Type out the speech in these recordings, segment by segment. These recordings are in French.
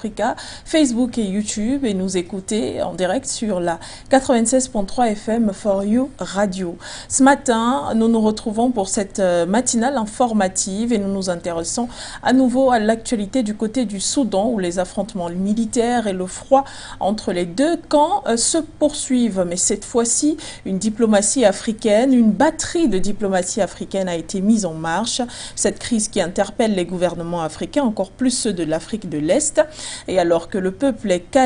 Africa, Facebook et YouTube, et nous écouter en direct sur la 96.3 FM For You Radio. Ce matin, nous nous retrouvons pour cette matinale informative et nous nous intéressons à nouveau à l'actualité du côté du Soudan où les affrontements militaires et le froid entre les deux camps se poursuivent. Mais cette fois-ci, une diplomatie africaine, une batterie de diplomatie africaine a été mise en marche. Cette crise qui interpelle les gouvernements africains, encore plus ceux de l'Afrique de l'Est. Et alors que le peuple est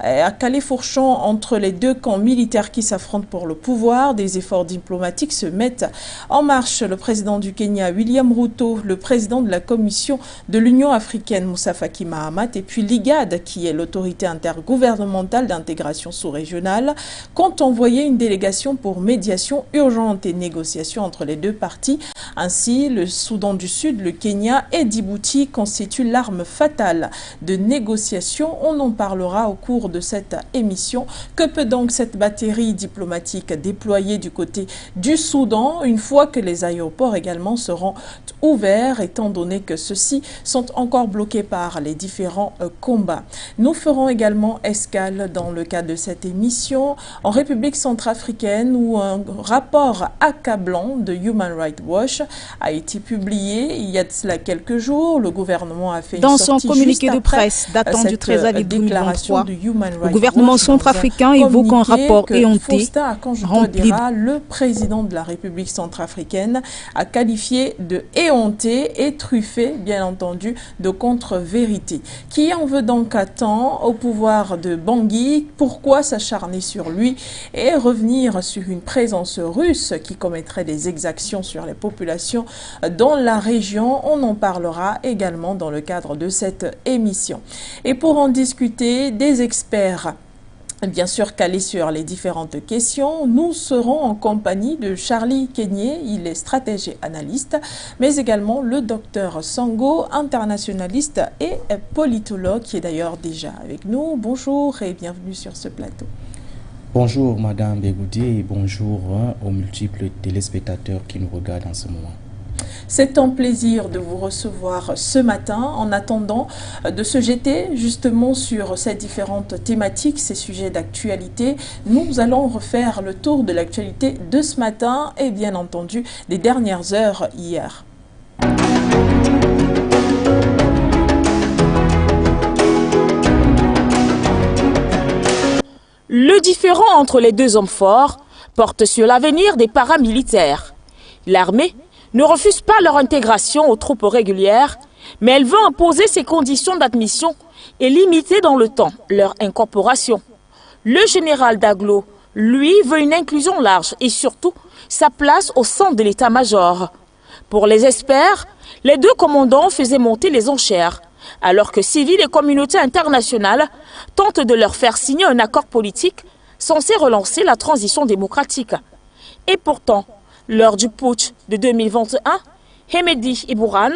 à califourchon entre les deux camps militaires qui s'affrontent pour le pouvoir, des efforts diplomatiques se mettent en marche. Le président du Kenya, William Ruto, le président de la Commission de l'Union africaine, Moussa Faki Mahamat, et puis l'IGAD, qui est l'autorité intergouvernementale d'intégration sous-régionale, comptent envoyer une délégation pour médiation urgente et négociation entre les deux parties. Ainsi, le Soudan du Sud, le Kenya et Djibouti constituent l'arme fatale de négociation. On en parlera au cours de cette émission. Que peut donc cette batterie diplomatique déployée du côté du Soudan une fois que les aéroports également seront ouverts, étant donné que ceux-ci sont encore bloqués par les différents combats. Nous ferons également escale dans le cadre de cette émission en République centrafricaine où un rapport accablant de Human Rights Watch a été publié il y a de cela quelques jours. Le gouvernement a fait dans son communiqué de presse datant du 13 avril 2023, le gouvernement centrafricain évoque un rapport éhonté rempli. Le président de la République centrafricaine a qualifié de éhonté et truffé, bien entendu, de contre-vérité. Qui en veut donc à temps au pouvoir de Bangui? Pourquoi s'acharner sur lui et revenir sur une présence russe qui commettrait des exactions sur les populations dans la région? On en parlera également dans le cadre de cette émission. Et pour en discuter, des experts bien sûr calés sur les différentes questions, nous serons en compagnie de Charlie Kenyé, il est stratège et analyste, mais également le docteur Sango, internationaliste et politologue, qui est d'ailleurs déjà avec nous. Bonjour et bienvenue sur ce plateau. Bonjour Madame Begoudier et bonjour aux multiples téléspectateurs qui nous regardent en ce moment. C'est un plaisir de vous recevoir ce matin en attendant de se jeter justement sur ces différentes thématiques, ces sujets d'actualité. Nous allons refaire le tour de l'actualité de ce matin et bien entendu des dernières heures hier. Le différend entre les deux hommes forts porte sur l'avenir des paramilitaires. L'armée ne refuse pas leur intégration aux troupes régulières, mais elle veut imposer ses conditions d'admission et limiter dans le temps leur incorporation. Le général Daglo, lui, veut une inclusion large et surtout sa place au centre de l'état-major. Pour les experts, les deux commandants faisaient monter les enchères, alors que civils et communautés internationales tentent de leur faire signer un accord politique censé relancer la transition démocratique. Et pourtant, lors du putsch de 2021, Hemedi Ibouran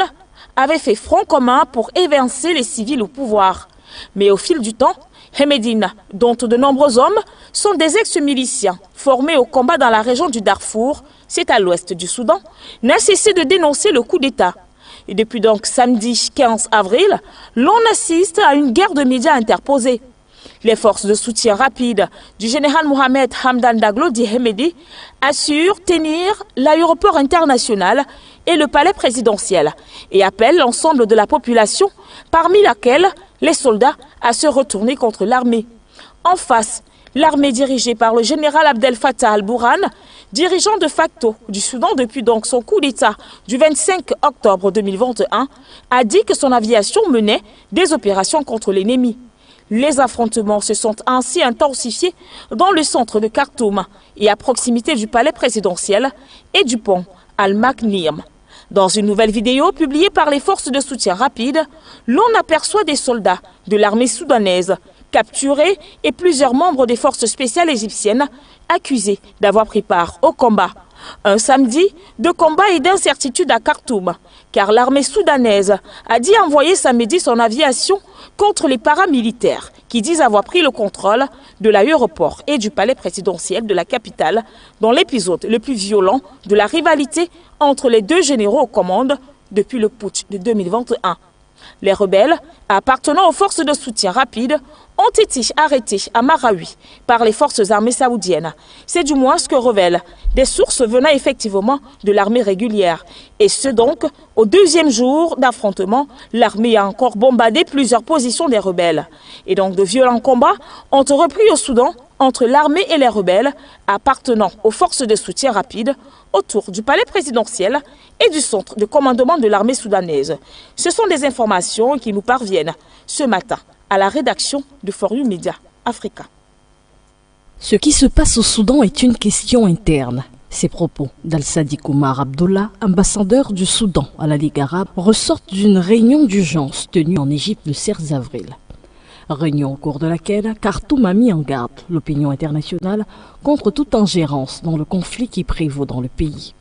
avait fait front commun pour évincer les civils au pouvoir. Mais au fil du temps, Hemedine, dont de nombreux hommes sont des ex-miliciens formés au combat dans la région du Darfour, c'est à l'ouest du Soudan, n'a cessé de dénoncer le coup d'État. Et depuis donc samedi 15 avril, l'on assiste à une guerre de médias interposée. Les forces de soutien rapide du général Mohamed Hamdan Daglo dit Hemedi assurent tenir l'aéroport international et le palais présidentiel et appellent l'ensemble de la population, parmi laquelle les soldats, à se retourner contre l'armée. En face, l'armée dirigée par le général Abdel Fattah al-Burhan, dirigeant de facto du Soudan depuis donc son coup d'État du 25 octobre 2021, a dit que son aviation menait des opérations contre l'ennemi. Les affrontements se sont ainsi intensifiés dans le centre de Khartoum et à proximité du palais présidentiel et du pont Al-Makniyam. Dans une nouvelle vidéo publiée par les forces de soutien rapide, l'on aperçoit des soldats de l'armée soudanaise capturés et plusieurs membres des forces spéciales égyptiennes accusés d'avoir pris part au combat. Un samedi de combat et d'incertitude à Khartoum, car l'armée soudanaise a dit envoyer samedi son aviation contre les paramilitaires qui disent avoir pris le contrôle de l'aéroport et du palais présidentiel de la capitale dans l'épisode le plus violent de la rivalité entre les deux généraux aux commandes depuis le putsch de 2021. Les rebelles, appartenant aux forces de soutien rapide, ont été arrêtés à Marawi par les forces armées saoudiennes. C'est du moins ce que révèlent des sources venant effectivement de l'armée régulière. Et ce donc, au deuxième jour d'affrontement, l'armée a encore bombardé plusieurs positions des rebelles. Et donc de violents combats ont repris au Soudan entre l'armée et les rebelles appartenant aux forces de soutien rapide autour du palais présidentiel et du centre de commandement de l'armée soudanaise. Ce sont des informations qui nous parviennent ce matin à la rédaction de For You Media Africa. Ce qui se passe au Soudan est une question interne. Ces propos d'Al-Sadiq Omar Abdullah, ambassadeur du Soudan à la Ligue arabe, ressortent d'une réunion d'urgence tenue en Égypte le 16 avril. Réunion au cours de laquelle Khartoum a mis en garde l'opinion internationale contre toute ingérence dans le conflit qui prévaut dans le pays.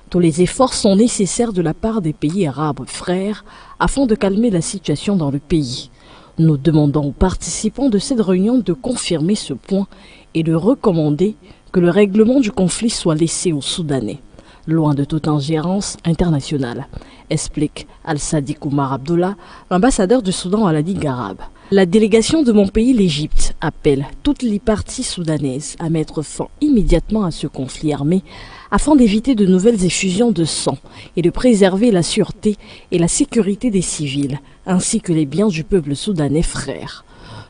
Tous les efforts sont nécessaires de la part des pays arabes frères afin de calmer la situation dans le pays. Nous demandons aux participants de cette réunion de confirmer ce point et de recommander que le règlement du conflit soit laissé aux Soudanais, loin de toute ingérence internationale, explique Al-Sadiq Omar Abdullah, l'ambassadeur du Soudan à la Ligue arabe. La délégation de mon pays, l'Égypte, appelle toutes les parties soudanaises à mettre fin immédiatement à ce conflit armé afin d'éviter de nouvelles effusions de sang et de préserver la sûreté et la sécurité des civils, ainsi que les biens du peuple soudanais frère.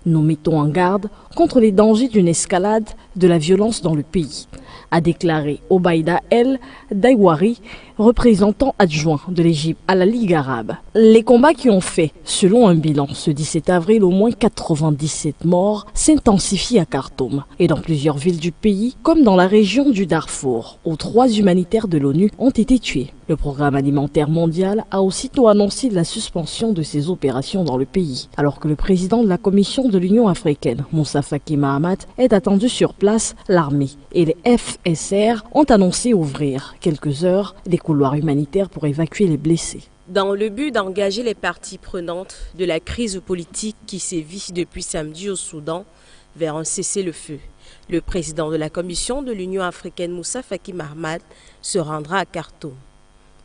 Nous mettons en garde contre les dangers d'une escalade de la violence dans le pays, a déclaré Obaïda El Daïwari, représentant adjoint de l'Égypte à la Ligue arabe. Les combats qui ont fait, selon un bilan ce 17 avril, au moins 97 morts, s'intensifient à Khartoum et dans plusieurs villes du pays, comme dans la région du Darfour, où 3 humanitaires de l'ONU ont été tués. Le Programme alimentaire mondial a aussitôt annoncé la suspension de ses opérations dans le pays, alors que le président de la Commission de l'Union africaine, Moussa Faki Mahamat, est attendu sur place. L'armée et les FSR ont annoncé ouvrir quelques heures des couloirs humanitaires pour évacuer les blessés. Dans le but d'engager les parties prenantes de la crise politique qui sévit depuis samedi au Soudan vers un cessez-le-feu, le président de la Commission de l'Union africaine, Moussa Faki Mahamat, se rendra à Khartoum.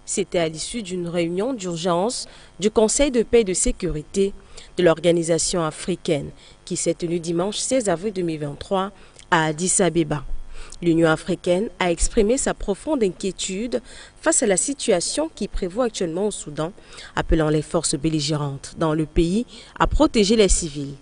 C'était à l'issue d'une réunion d'urgence du Conseil de paix et de sécurité de l'organisation africaine qui s'est tenue dimanche 16 avril 2023 à Addis Abeba. L'Union africaine a exprimé sa profonde inquiétude face à la situation qui prévaut actuellement au Soudan, appelant les forces belligérantes dans le pays à protéger les civils.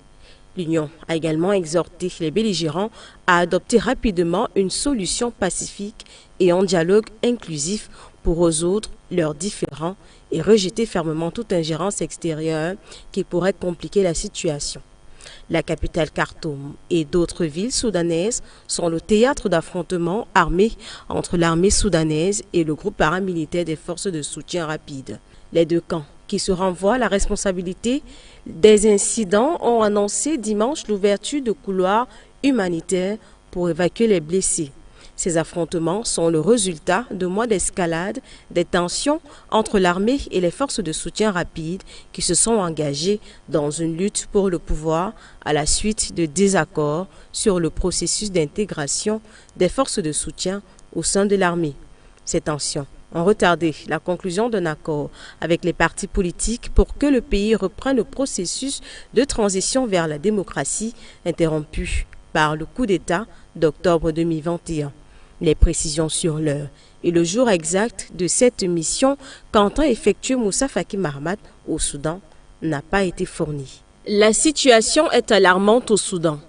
L'Union a également exhorté les belligérants à adopter rapidement une solution pacifique et en dialogue inclusif pour résoudre leurs différends et rejeter fermement toute ingérence extérieure qui pourrait compliquer la situation. La capitale Khartoum et d'autres villes soudanaises sont le théâtre d'affrontements armés entre l'armée soudanaise et le groupe paramilitaire des forces de soutien rapide. Les deux camps, qui se renvoient la responsabilité des incidents, ont annoncé dimanche l'ouverture de couloirs humanitaires pour évacuer les blessés. Ces affrontements sont le résultat de mois d'escalade des tensions entre l'armée et les forces de soutien rapide qui se sont engagées dans une lutte pour le pouvoir à la suite de désaccords sur le processus d'intégration des forces de soutien au sein de l'armée. Ces tensions ont retardé la conclusion d'un accord avec les partis politiques pour que le pays reprenne le processus de transition vers la démocratie interrompu par le coup d'État d'octobre 2021. Les précisions sur l'heure et le jour exact de cette mission qu'entend effectuer Moussa Faki Mahamat au Soudan n'a pas été fournie. La situation est alarmante au Soudan.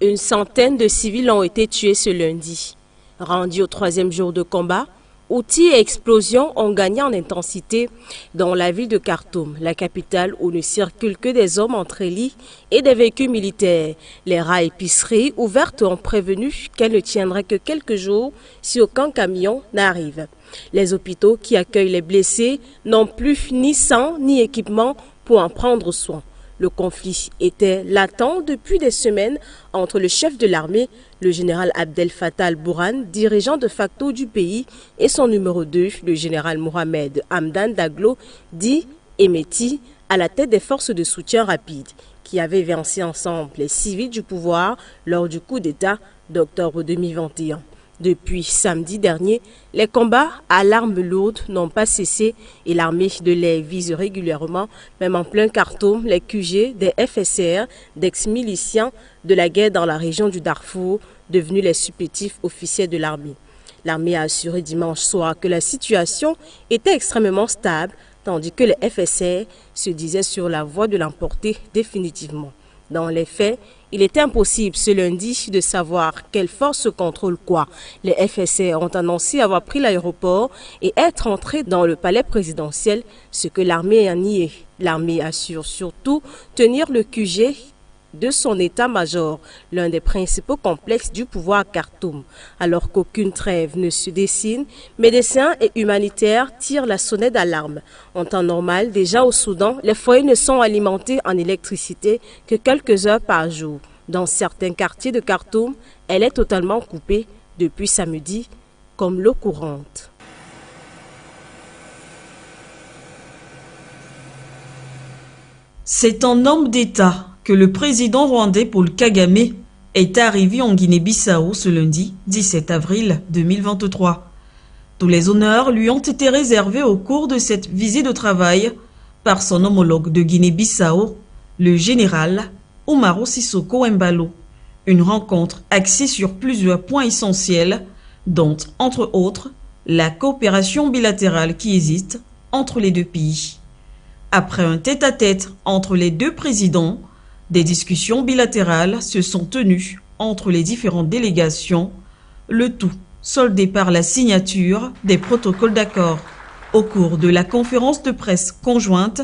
Une centaine de civils ont été tués ce lundi. Rendus au 3e jour de combat, outils et explosions ont gagné en intensité dans la ville de Khartoum, la capitale où ne circulent que des hommes entre lits et des véhicules militaires. Les rats-épiceries ouvertes ont prévenu qu'elles ne tiendraient que quelques jours si aucun camion n'arrive. Les hôpitaux qui accueillent les blessés n'ont plus ni sang ni équipement pour en prendre soin. Le conflit était latent depuis des semaines entre le chef de l'armée, le général Abdel Fattah al-Burhan, dirigeant de facto du pays, et son numéro 2, le général Mohamed Hamdan Daglo, dit Emeti, à la tête des forces de soutien rapide, qui avaient évincé ensemble les civils du pouvoir lors du coup d'État d'octobre 2021. Depuis samedi dernier, les combats à l'arme lourde n'ont pas cessé et l'armée de l'air vise régulièrement, même en plein Khartoum, les QG des FSR, d'ex-miliciens de la guerre dans la région du Darfour, devenus les supplétifs officiels de l'armée. L'armée a assuré dimanche soir que la situation était extrêmement stable, tandis que les FSR se disaient sur la voie de l'emporter définitivement. Dans les faits, il était impossible ce lundi de savoir quelle force contrôle quoi. Les FSR ont annoncé avoir pris l'aéroport et être entrés dans le palais présidentiel, ce que l'armée a nié. L'armée assure surtout tenir le QG de son état-major, l'un des principaux complexes du pouvoir à Khartoum. Alors qu'aucune trêve ne se dessine, médecins et humanitaires tirent la sonnette d'alarme. En temps normal, déjà au Soudan, les foyers ne sont alimentés en électricité que quelques heures par jour. Dans certains quartiers de Khartoum, elle est totalement coupée depuis samedi, comme l'eau courante. C'est un homme d'État que le président rwandais Paul Kagame est arrivé en Guinée-Bissau ce lundi 17 avril 2023. Tous les honneurs lui ont été réservés au cours de cette visite de travail par son homologue de Guinée-Bissau, le général Umaro Sissoco Embalo. Une rencontre axée sur plusieurs points essentiels, dont, entre autres, la coopération bilatérale qui existe entre les deux pays. Après un tête-à-tête entre les deux présidents, des discussions bilatérales se sont tenues entre les différentes délégations, le tout soldé par la signature des protocoles d'accord. Au cours de la conférence de presse conjointe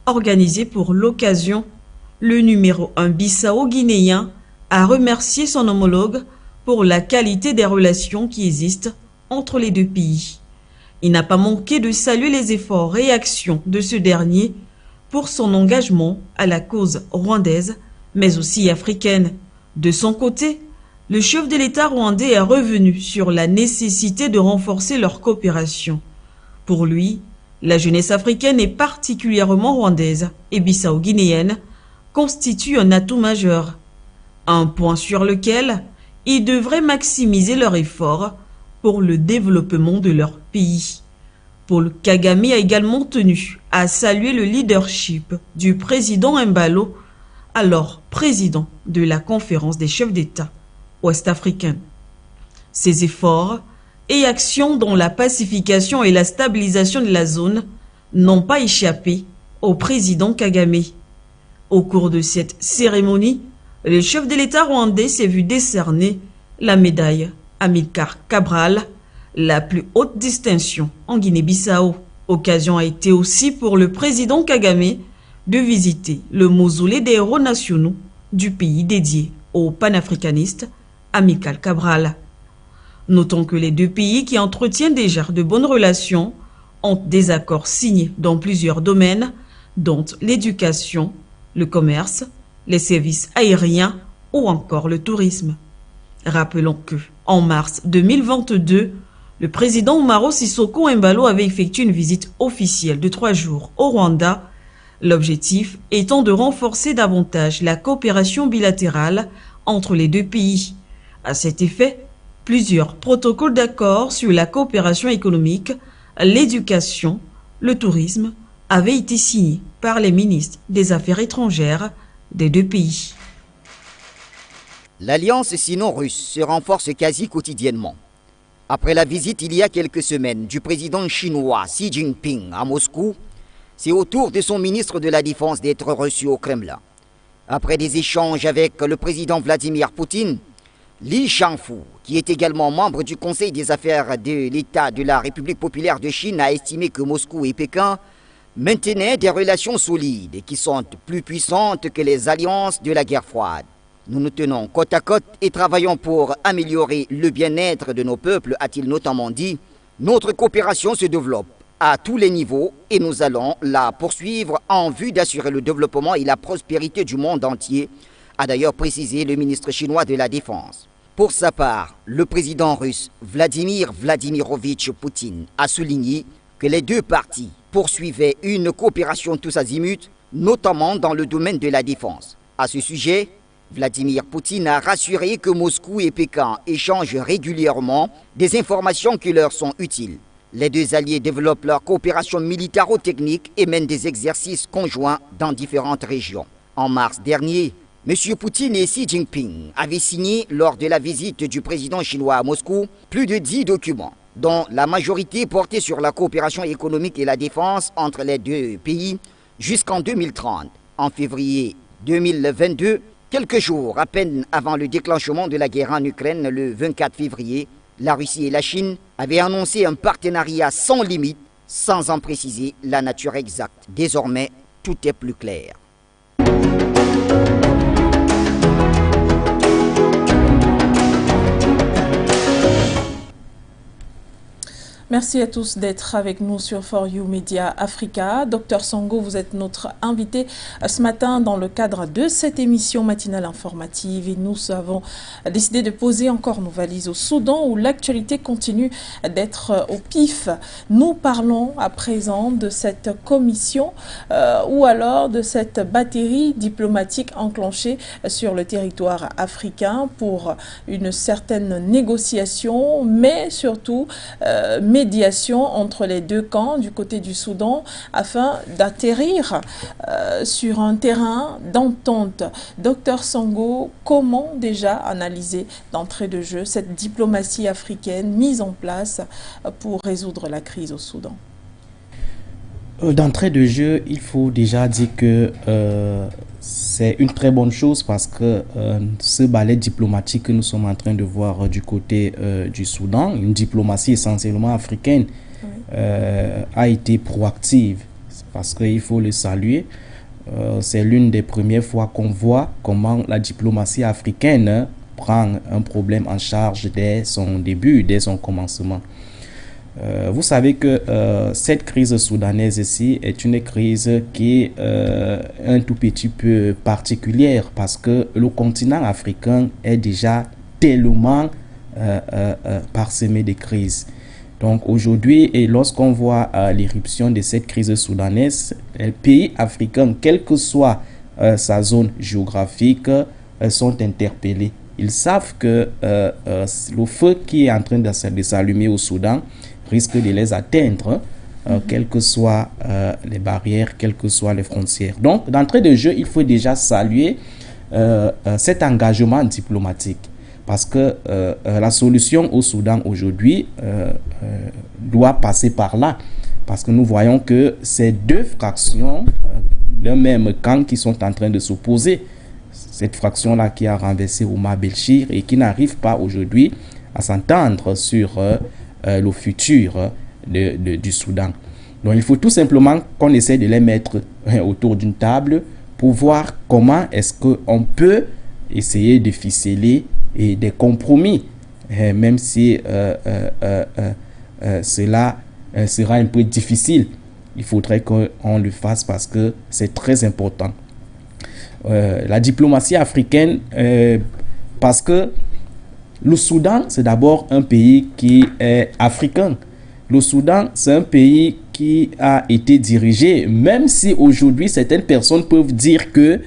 organisée pour l'occasion, le numéro 1 bissau-guinéen a remercié son homologue pour la qualité des relations qui existent entre les deux pays. Il n'a pas manqué de saluer les efforts et actions de ce dernier pour son engagement à la cause rwandaise, mais aussi africaine. De son côté, le chef de l'État rwandais est revenu sur la nécessité de renforcer leur coopération. Pour lui, la jeunesse africaine et particulièrement rwandaise et bissau-guinéenne constitue un atout majeur, un point sur lequel ils devraient maximiser leurs efforts pour le développement de leur pays. Paul Kagame a également tenu à saluer le leadership du président Embalo, alors président de la conférence des chefs d'État ouest-africaine. Ses efforts et actions dans la pacification et la stabilisation de la zone n'ont pas échappé au président Kagame. Au cours de cette cérémonie, le chef de l'État rwandais s'est vu décerner la médaille Amilcar Cabral, la plus haute distinction en Guinée-Bissau. Occasion a été aussi pour le président Kagame de visiter le mausolée des héros nationaux du pays dédié au panafricaniste Amilcar Cabral. Notons que les deux pays qui entretiennent déjà de bonnes relations ont des accords signés dans plusieurs domaines, dont l'éducation, le commerce, les services aériens ou encore le tourisme. Rappelons que, en mars 2022, le président Umaro Sissoco Embalo avait effectué une visite officielle de 3 jours au Rwanda, l'objectif étant de renforcer davantage la coopération bilatérale entre les deux pays. À cet effet, plusieurs protocoles d'accord sur la coopération économique, l'éducation, le tourisme avaient été signés par les ministres des Affaires étrangères des deux pays. L'alliance sino-russe se renforce quasi quotidiennement. Après la visite il y a quelques semaines du président chinois Xi Jinping à Moscou, c'est au tour de son ministre de la Défense d'être reçu au Kremlin. Après des échanges avec le président Vladimir Poutine, Li Shangfu, qui est également membre du Conseil des affaires de l'État de la République populaire de Chine, a estimé que Moscou et Pékin maintenaient des relations solides qui sont plus puissantes que les alliances de la guerre froide. Nous nous tenons côte à côte et travaillons pour améliorer le bien-être de nos peuples, a-t-il notamment dit. Notre coopération se développe à tous les niveaux et nous allons la poursuivre en vue d'assurer le développement et la prospérité du monde entier, a d'ailleurs précisé le ministre chinois de la Défense. Pour sa part, le président russe Vladimir Vladimirovitch Poutine a souligné que les deux parties poursuivaient une coopération tous azimuts, notamment dans le domaine de la défense. À ce sujet, Vladimir Poutine a rassuré que Moscou et Pékin échangent régulièrement des informations qui leur sont utiles. Les deux alliés développent leur coopération militaro-technique et mènent des exercices conjoints dans différentes régions. En mars dernier, M. Poutine et Xi Jinping avaient signé lors de la visite du président chinois à Moscou plus de 10 documents, dont la majorité portait sur la coopération économique et la défense entre les deux pays jusqu'en 2030. En février 2022, quelques jours à peine avant le déclenchement de la guerre en Ukraine le 24 février, la Russie et la Chine avaient annoncé un partenariat sans limite, sans en préciser la nature exacte. Désormais, tout est plus clair. Merci à tous d'être avec nous sur For You Media Africa. Docteur Sango, vous êtes notre invité ce matin dans le cadre de cette émission matinale informative et nous avons décidé de poser encore nos valises au Soudan où l'actualité continue d'être au pif. Nous parlons à présent de cette commission ou alors de cette batterie diplomatique enclenchée sur le territoire africain pour une certaine négociation, mais surtout médiation entre les deux camps du côté du Soudan afin d'atterrir sur un terrain d'entente. Docteur Sango, comment déjà analyser d'entrée de jeu cette diplomatie africaine mise en place pour résoudre la crise au Soudan? D'entrée de jeu, il faut déjà dire que c'est une très bonne chose parce que ce ballet diplomatique que nous sommes en train de voir du côté du Soudan, une diplomatie essentiellement africaine, a été proactive parce qu'il faut le saluer. C'est l'une des premières fois qu'on voit comment la diplomatie africaine prend un problème en charge dès son début, dès son commencement. Vous savez que cette crise soudanaise ici est une crise qui est un tout petit peu particulière parce que le continent africain est déjà tellement parsemé de crises. Donc aujourd'hui, et lorsqu'on voit l'éruption de cette crise soudanaise, les pays africains, quelle que soit sa zone géographique, sont interpellés. Ils savent que le feu qui est en train de s'allumer au Soudan risque de les atteindre, quelles que soient les barrières, quelles que soient les frontières. Donc, d'entrée de jeu, il faut déjà saluer cet engagement diplomatique. Parce que la solution au Soudan aujourd'hui doit passer par là. Parce que nous voyons que ces deux fractions, le même camp qui sont en train de s'opposer, cette fraction-là qui a renversé Omar Belchir et qui n'arrive pas aujourd'hui à s'entendre sur le futur du Soudan. Donc il faut tout simplement qu'on essaie de les mettre autour d'une table pour voir comment est-ce qu'on peut essayer de ficeler et des compromis, même si cela sera un peu difficile. Il faudrait qu'on le fasse parce que c'est très important. La diplomatie africaine, parce que le Soudan, c'est d'abord un pays qui est africain. Le Soudan, c'est un pays qui a été dirigé, même si aujourd'hui certaines personnes peuvent dire que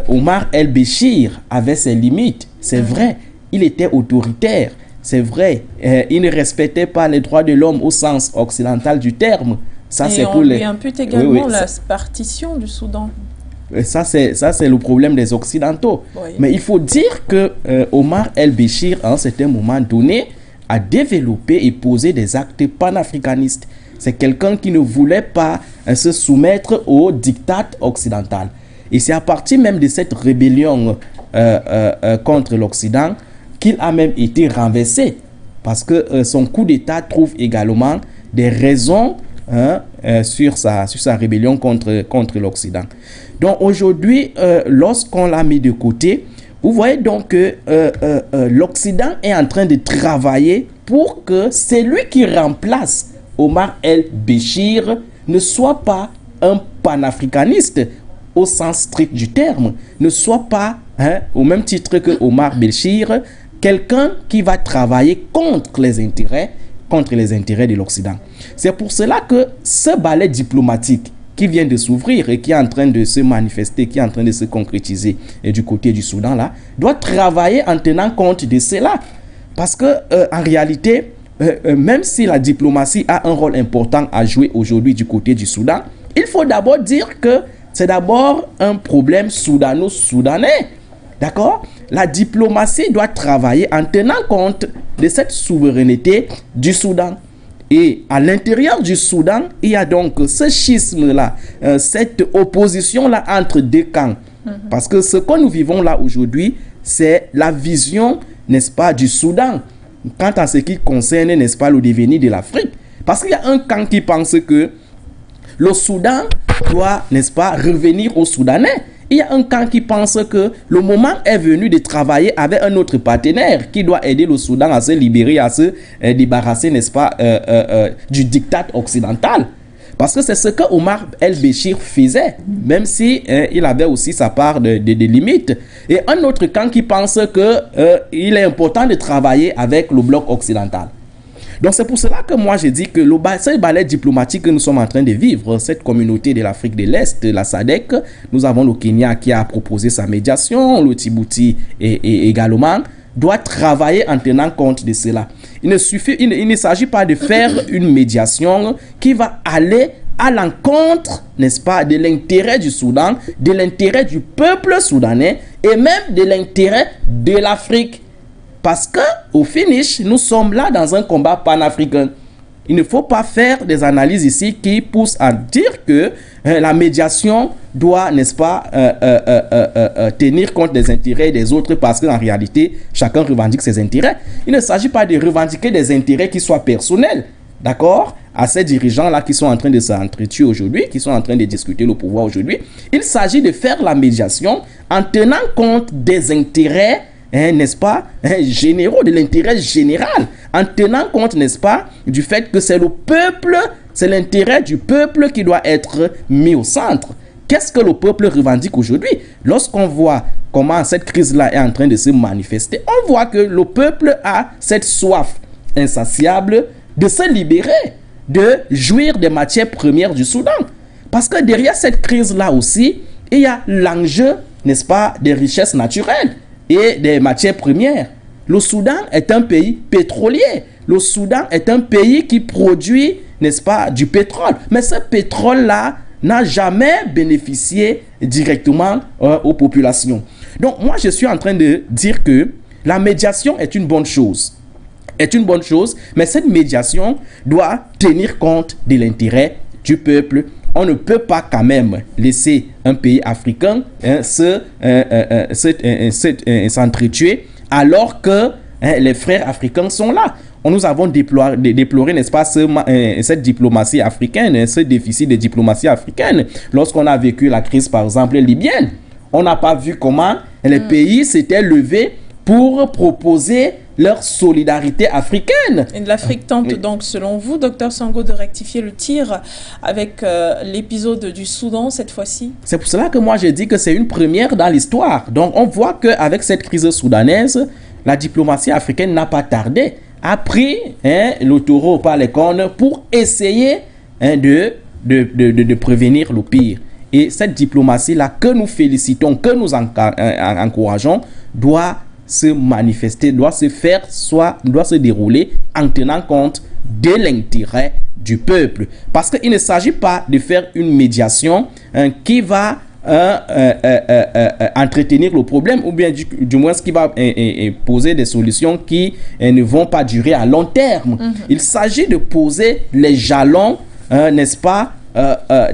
Omar el-Béchir avait ses limites. C'est vrai, il était autoritaire. C'est vrai, il ne respectait pas les droits de l'homme au sens occidental du terme. Ça, et on lui impute également la partition du Soudan. Ça, c'est le problème des Occidentaux. Oui. Mais il faut dire que Omar el-Béchir, à un certain moment donné, a développé et posé des actes panafricanistes. C'est quelqu'un qui ne voulait pas se soumettre au diktat occidental. Et c'est à partir même de cette rébellion contre l'Occident qu'il a même été renversé. Parce que son coup d'État trouve également des raisons sur sa rébellion contre l'Occident. Donc aujourd'hui, lorsqu'on l'a mis de côté, vous voyez donc que l'Occident est en train de travailler pour que celui qui remplace Omar el-Béchir ne soit pas un panafricaniste au sens strict du terme, ne soit pas, au même titre que Omar el-Béchir, quelqu'un qui va travailler contre les intérêts de l'Occident. C'est pour cela que ce ballet diplomatique qui vient de s'ouvrir et qui est en train de se manifester, qui est en train de se concrétiser du côté du Soudan là, doit travailler en tenant compte de cela. Parce que en réalité, même si la diplomatie a un rôle important à jouer aujourd'hui du côté du Soudan, il faut d'abord dire que c'est d'abord un problème soudano-soudanais. D'accord? La diplomatie doit travailler en tenant compte de cette souveraineté du Soudan. Et à l'intérieur du Soudan, il y a donc ce schisme-là, cette opposition-là entre deux camps. Parce que ce que nous vivons là aujourd'hui, c'est la vision, n'est-ce pas, du Soudan. Quant à ce qui concerne, n'est-ce pas, le devenir de l'Afrique. Parce qu'il y a un camp qui pense que le Soudan doit, n'est-ce pas, revenir aux Soudanais. Il y a un camp qui pense que le moment est venu de travailler avec un autre partenaire qui doit aider le Soudan à se libérer, à se débarrasser, n'est-ce pas, du diktat occidental. Parce que c'est ce que Omar el-Béchir faisait, même si il avait aussi sa part de limites. Et un autre camp qui pense qu'il est important de travailler avec le bloc occidental. Donc c'est pour cela que moi je dis que ce ballet diplomatique que nous sommes en train de vivre, cette communauté de l'Afrique de l'Est, la SADC, nous avons le Kenya qui a proposé sa médiation, le Djibouti et également, doit travailler en tenant compte de cela. Il ne s'agit pas de faire une médiation qui va aller à l'encontre, n'est-ce pas, de l'intérêt du Soudan, de l'intérêt du peuple soudanais et même de l'intérêt de l'Afrique. Parce que au finish, nous sommes là dans un combat panafricain. Il ne faut pas faire des analyses ici qui poussent à dire que la médiation doit, n'est-ce pas, tenir compte des intérêts des autres parce qu'en réalité, chacun revendique ses intérêts. Il ne s'agit pas de revendiquer des intérêts qui soient personnels, d'accord, à ces dirigeants-là qui sont en train de s'entretuer aujourd'hui, qui sont en train de discuter le pouvoir aujourd'hui. Il s'agit de faire la médiation en tenant compte des intérêts, n'est-ce pas, généraux, de l'intérêt général, en tenant compte, n'est-ce pas, du fait que c'est le peuple, c'est l'intérêt du peuple qui doit être mis au centre. Qu'est-ce que le peuple revendique aujourd'hui? Lorsqu'on voit comment cette crise-là est en train de se manifester, on voit que le peuple a cette soif insatiable de se libérer, de jouir des matières premières du Soudan. Parce que derrière cette crise-là aussi, il y a l'enjeu, n'est-ce pas, des richesses naturelles et des matières premières. Le Soudan est un pays pétrolier. Le Soudan est un pays qui produit, n'est-ce pas, du pétrole. Mais ce pétrole-là n'a jamais bénéficié directement aux populations. Donc moi, je suis en train de dire que la médiation est une bonne chose. Est une bonne chose, mais cette médiation doit tenir compte de l'intérêt du peuple. On ne peut pas quand même laisser un pays africain s'entretuer alors que les frères africains sont là. Nous avons déploré, n'est-ce pas, cette diplomatie africaine, ce déficit de diplomatie africaine. Lorsqu'on a vécu la crise, par exemple, libyenne, on n'a pas vu comment les pays s'étaient levés pour proposer leur solidarité africaine. Et l'Afrique tente donc, selon vous, Dr Sango, de rectifier le tir avec l'épisode du Soudan cette fois-ci? C'est pour cela que moi je dis que c'est une première dans l'histoire. Donc on voit qu'avec cette crise soudanaise, la diplomatie africaine n'a pas tardé, a pris le taureau par les cornes pour essayer de prévenir le pire. Et cette diplomatie-là que nous félicitons, que nous encourageons, doit se manifester, doit se dérouler en tenant compte de l'intérêt du peuple. Parce qu'il ne s'agit pas de faire une médiation qui va entretenir le problème ou bien du moins qui va poser des solutions qui ne vont pas durer à long terme. Il s'agit de poser les jalons, n'est-ce pas,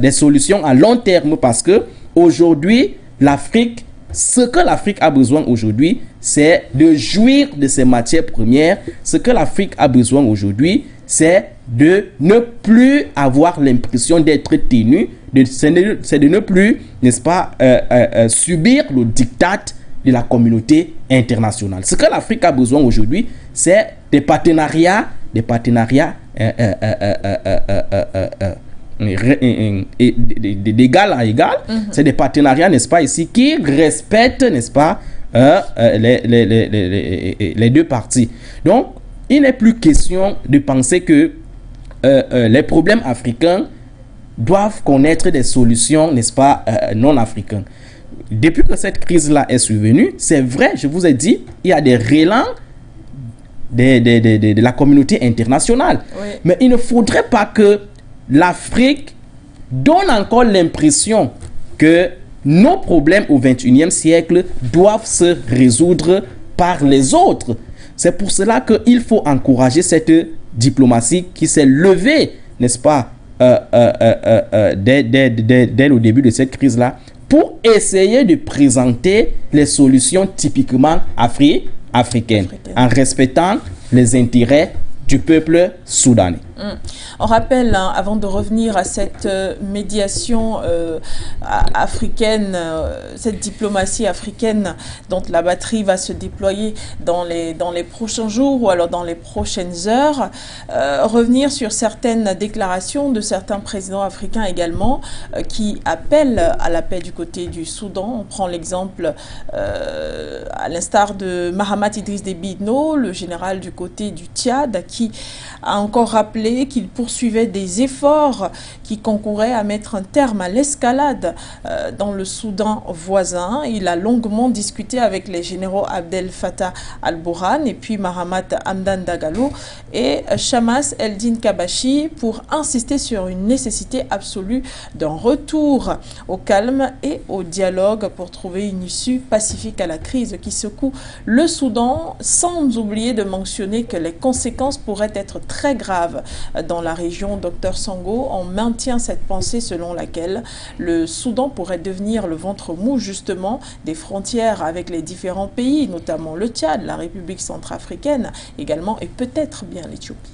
des solutions à long terme parce que aujourd'hui, ce que l'Afrique a besoin aujourd'hui, c'est de jouir de ses matières premières. Ce que l'Afrique a besoin aujourd'hui, c'est de ne plus avoir l'impression d'être tenu, c'est de ne plus, n'est-ce pas, subir le diktat de la communauté internationale. Ce que l'Afrique a besoin aujourd'hui, c'est des partenariats d'égal à égal, c'est des partenariats, n'est-ce pas, ici, qui respectent, n'est-ce pas, les deux parties. Donc, il n'est plus question de penser que les problèmes africains doivent connaître des solutions, n'est-ce pas, non africaines. Depuis que cette crise-là est survenue, c'est vrai, je vous ai dit, il y a des relents de la communauté internationale. Oui. Mais il ne faudrait pas que l'Afrique donne encore l'impression que nos problèmes au XXIe siècle doivent se résoudre par les autres. C'est pour cela qu'il faut encourager cette diplomatie qui s'est levée, n'est-ce pas, dès le début de cette crise-là, pour essayer de présenter les solutions typiquement africaines, en respectant les intérêts du peuple soudanais. On rappelle, hein, avant de revenir à cette médiation africaine, cette diplomatie africaine dont la batterie va se déployer dans les prochains jours ou alors dans les prochaines heures, revenir sur certaines déclarations de certains présidents africains également qui appellent à la paix du côté du Soudan. On prend l'exemple à l'instar de Mahamat Idriss Déby Itno, le général du côté du Tchad, qui a encore rappelé qu'il poursuivait des efforts qui concouraient à mettre un terme à l'escalade dans le Soudan voisin. Il a longuement discuté avec les généraux Abdel Fattah al-Burhan et puis Mahamat Hamdan Dagalo et Shamas Eldin Kabashi pour insister sur une nécessité absolue d'un retour au calme et au dialogue pour trouver une issue pacifique à la crise qui secoue le Soudan, sans oublier de mentionner que les conséquences pourraient être très graves dans la région. Dr Sango, on maintient cette pensée selon laquelle le Soudan pourrait devenir le ventre mou justement des frontières avec les différents pays, notamment le Tchad, la République centrafricaine également et peut-être bien l'Éthiopie.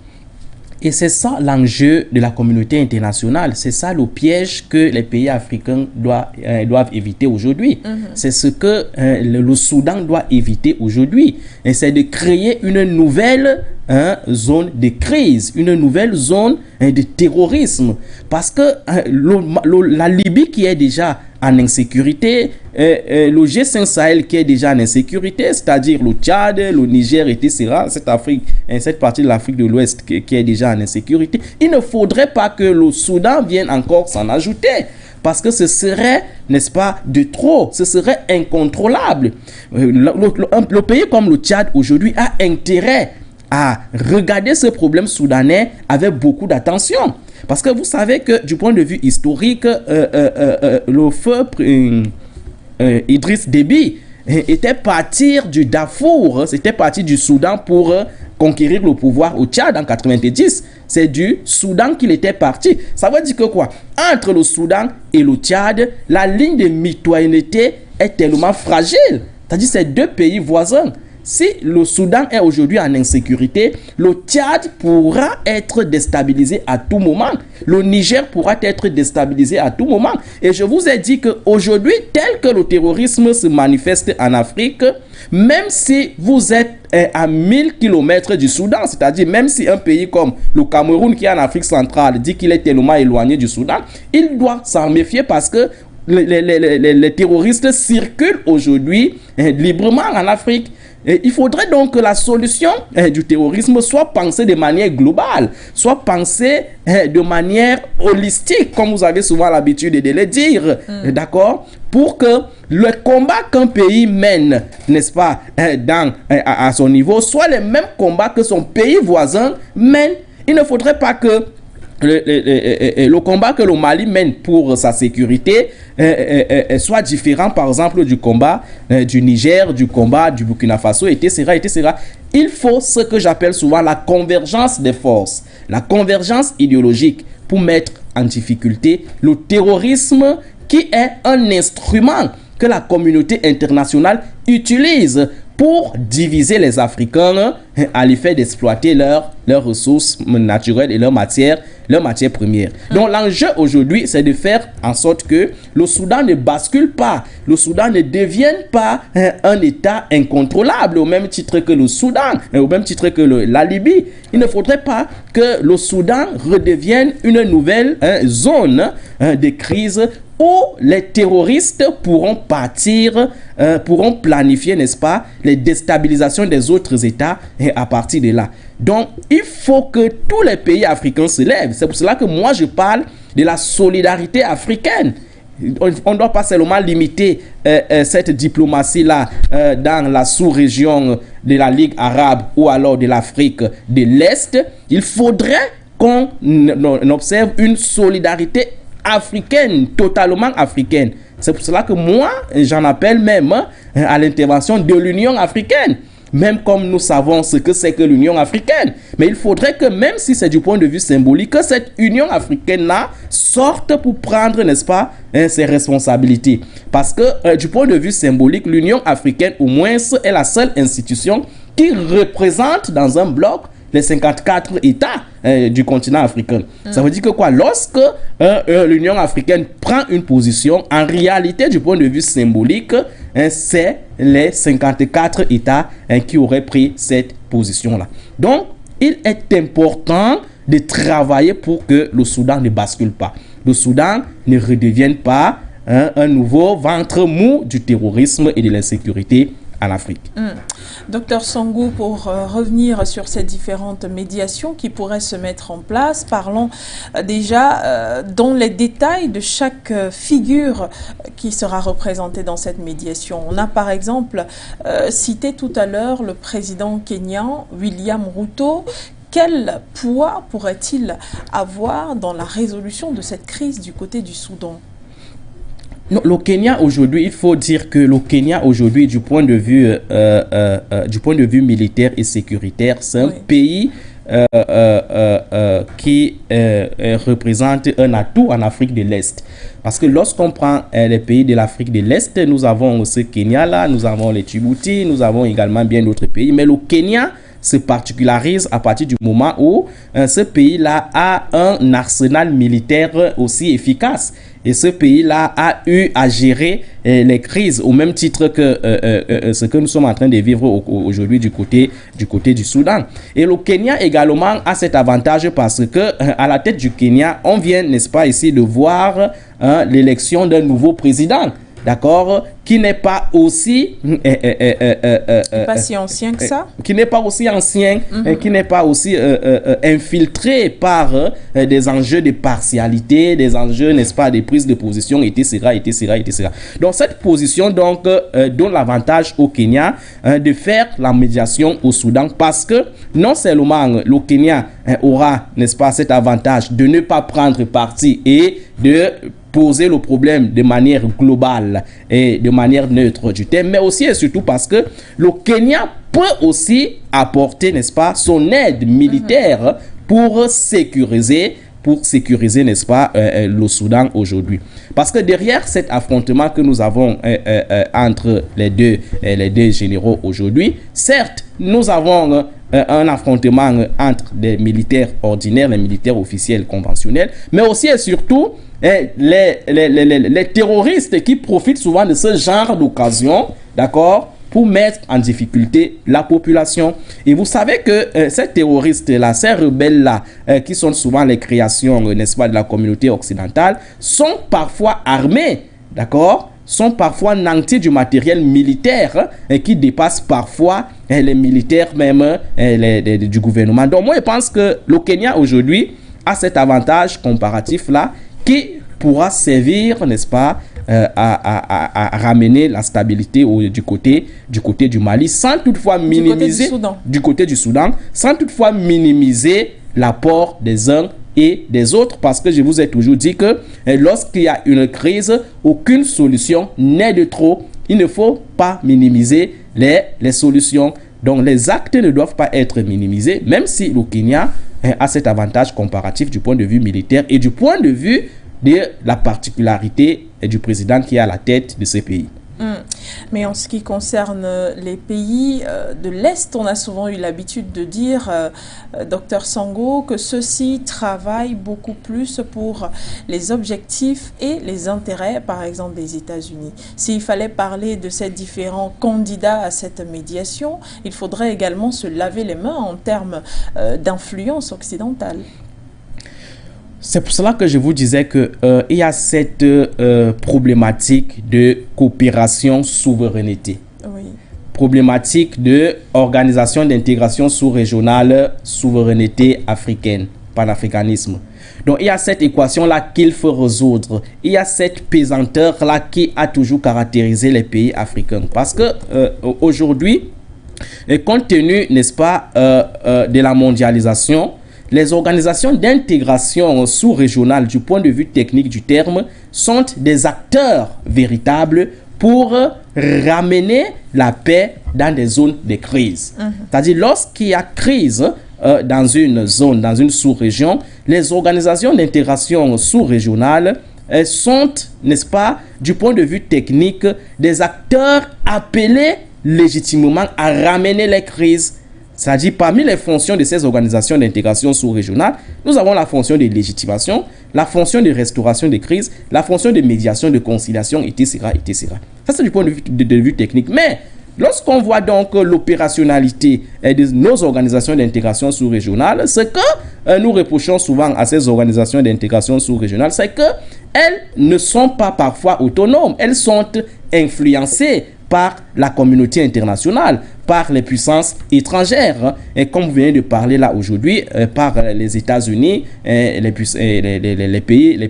Et c'est ça l'enjeu de la communauté internationale, c'est ça le piège que les pays africains doivent éviter aujourd'hui. C'est ce que le Soudan doit éviter aujourd'hui. Et c'est de créer une nouvelle zone de crise, une nouvelle zone de terrorisme. Parce que la Libye qui est déjà en insécurité, le G5 Sahel qui est déjà en insécurité, c'est-à-dire le Tchad, le Niger, etc., cette partie de l'Afrique de l'Ouest qui est déjà en insécurité, il ne faudrait pas que le Soudan vienne encore s'en ajouter. Parce que ce serait, n'est-ce pas, de trop, ce serait incontrôlable. Le pays comme le Tchad aujourd'hui a intérêt à regarder ce problème soudanais avec beaucoup d'attention. Parce que vous savez que du point de vue historique, le feu Idriss Déby était parti du Darfour, c'était parti du Soudan pour conquérir le pouvoir au Tchad en 90. C'est du Soudan qu'il était parti. Ça veut dire que quoi? Entre le Soudan et le Tchad, la ligne de mitoyenneté est tellement fragile. C'est-à-dire ces deux pays voisins. Si le Soudan est aujourd'hui en insécurité, le Tchad pourra être déstabilisé à tout moment. Le Niger pourra être déstabilisé à tout moment. Et je vous ai dit qu'aujourd'hui, tel que le terrorisme se manifeste en Afrique, même si vous êtes à 1000 km du Soudan, c'est-à-dire même si un pays comme le Cameroun qui est en Afrique centrale dit qu'il est tellement éloigné du Soudan, il doit s'en méfier parce que les terroristes circulent aujourd'hui librement en Afrique. Et il faudrait donc que la solution du terrorisme soit pensée de manière globale, soit pensée de manière holistique, comme vous avez souvent l'habitude de le dire, d'accord, pour que le combat qu'un pays mène, n'est-ce pas, à son niveau, soit le même combat que son pays voisin mène. Il ne faudrait pas que le combat que le Mali mène pour sa sécurité soit différent, par exemple, du combat du Niger, du combat du Burkina Faso, etc., etc. Il faut ce que j'appelle souvent la convergence des forces, la convergence idéologique pour mettre en difficulté le terrorisme qui est un instrument que la communauté internationale utilise pour diviser les Africains à l'effet d'exploiter leurs ressources naturelles et leurs matières premières. Donc l'enjeu aujourd'hui, c'est de faire en sorte que le Soudan ne bascule pas, le Soudan ne devienne pas un État incontrôlable au même titre que le Soudan, au même titre que la Libye. Il ne faudrait pas que le Soudan redevienne une nouvelle zone de crise où les terroristes pourront pourront planifier, n'est-ce pas, les déstabilisations des autres États et à partir de là. Donc, il faut que tous les pays africains se lèvent. C'est pour cela que moi, je parle de la solidarité africaine. On ne doit pas seulement limiter cette diplomatie-là dans la sous-région de la Ligue arabe ou alors de l'Afrique de l'Est. Il faudrait qu'on observe une solidarité africaine, totalement africaine. C'est pour cela que moi, j'en appelle même à l'intervention de l'Union africaine. Même comme nous savons ce que c'est que l'Union africaine. Mais il faudrait que, même si c'est du point de vue symbolique, que cette Union africaine-là sorte pour prendre, n'est-ce pas, ses responsabilités. Parce que, du point de vue symbolique, l'Union africaine, au moins, est la seule institution qui représente dans un bloc les 54 États du continent africain. Ça veut dire que quoi? Lorsque l'Union africaine prend une position, en réalité, du point de vue symbolique, c'est les 54 États qui auraient pris cette position-là. Donc, il est important de travailler pour que le Soudan ne bascule pas. Le Soudan ne redevienne pas un nouveau ventre mou du terrorisme et de l'insécurité en Afrique. Docteur Sangou, pour revenir sur ces différentes médiations qui pourraient se mettre en place, parlons déjà dans les détails de chaque figure qui sera représentée dans cette médiation. On a par exemple cité tout à l'heure le président kenyan William Ruto. Quel poids pourrait-il avoir dans la résolution de cette crise du côté du Soudan? Non, le Kenya aujourd'hui, il faut dire que le Kenya aujourd'hui, du point de vue militaire et sécuritaire, c'est un pays qui représente un atout en Afrique de l'Est. Parce que lorsqu'on prend les pays de l'Afrique de l'Est, nous avons ce Kenya là, nous avons les Djibouti, nous avons également bien d'autres pays. Mais le Kenya se particularise à partir du moment où ce pays-là a un arsenal militaire aussi efficace. Et ce pays-là a eu à gérer les crises au même titre que ce que nous sommes en train de vivre aujourd'hui du côté du Soudan. Et le Kenya également a cet avantage parce que à la tête du Kenya, on vient, n'est-ce pas, ici de voir l'élection d'un nouveau président. D'accord, qui n'est pas aussi pas si ancien que ça, qui n'est pas aussi ancien, qui n'est pas aussi infiltré par des enjeux de partialité, des enjeux, n'est-ce pas, des prises de position, etc. Donc cette position donc donne l'avantage au Kenya de faire la médiation au Soudan, parce que non seulement le Kenya aura, n'est-ce pas, cet avantage de ne pas prendre parti et de poser le problème de manière globale et de manière neutre du thème, mais aussi et surtout parce que le Kenya peut aussi apporter, n'est-ce pas, son aide militaire pour sécuriser, n'est-ce pas, le Soudan aujourd'hui. Parce que derrière cet affrontement que nous avons entre les deux généraux aujourd'hui, certes, nous avons un affrontement entre les militaires ordinaires, les militaires officiels conventionnels, mais aussi et surtout les terroristes qui profitent souvent de ce genre d'occasion, d'accord, pour mettre en difficulté la population. Et vous savez que ces terroristes-là, ces rebelles-là, qui sont souvent les créations, n'est-ce pas, de la communauté occidentale, sont parfois armés, d'accord, sont parfois nantis du matériel militaire qui dépasse parfois les militaires même du gouvernement. Donc moi je pense que le Kenya aujourd'hui a cet avantage comparatif-là qui pourra servir, n'est-ce pas, à ramener la stabilité du côté du Mali, sans toutefois minimiser du côté du Soudan, sans toutefois minimiser l'apport des uns et des autres, parce que je vous ai toujours dit que lorsqu'il y a une crise, aucune solution n'est de trop. Il ne faut pas minimiser les solutions. Donc les actes ne doivent pas être minimisés, même si le Kenya a cet avantage comparatif du point de vue militaire et du point de vue de la particularité du président qui est à la tête de ce pays. Mais en ce qui concerne les pays de l'Est, on a souvent eu l'habitude de dire, Dr Sango, que ceux-ci travaillent beaucoup plus pour les objectifs et les intérêts, par exemple, des États-Unis. S'il fallait parler de ces différents candidats à cette médiation, il faudrait également se laver les mains en termes d'influence occidentale. C'est pour cela que je vous disais que il y a cette problématique de coopération-souveraineté. Oui. Problématique de organisation d'intégration sous-régionale, souveraineté africaine. panafricanisme. Donc il y a cette équation-là qu'il faut résoudre. Il y a cette pesanteur-là qui a toujours caractérisé les pays africains. Parce que aujourd'hui, compte tenu, n'est-ce pas, de la mondialisation, les organisations d'intégration sous-régionale du point de vue technique du terme sont des acteurs véritables pour ramener la paix dans des zones de crise. C'est-à-dire, lorsqu'il y a crise dans une zone, dans une sous-région, les organisations d'intégration sous-régionale sont, n'est-ce pas, du point de vue technique, des acteurs appelés légitimement à ramener les crises. C'est-à-dire, parmi les fonctions de ces organisations d'intégration sous-régionale, nous avons la fonction de légitimation, la fonction de restauration des crises, la fonction de médiation, de conciliation, etc., etc. Ça, c'est du point de vue technique. Mais lorsqu'on voit donc l'opérationnalité de nos organisations d'intégration sous-régionale, ce que nous reprochons souvent à ces organisations d'intégration sous-régionale, c'est qu'elles ne sont pas parfois autonomes. Elles sont influencées par la communauté internationale, par les puissances étrangères, et comme vous venez de parler là aujourd'hui, par les États-Unis, les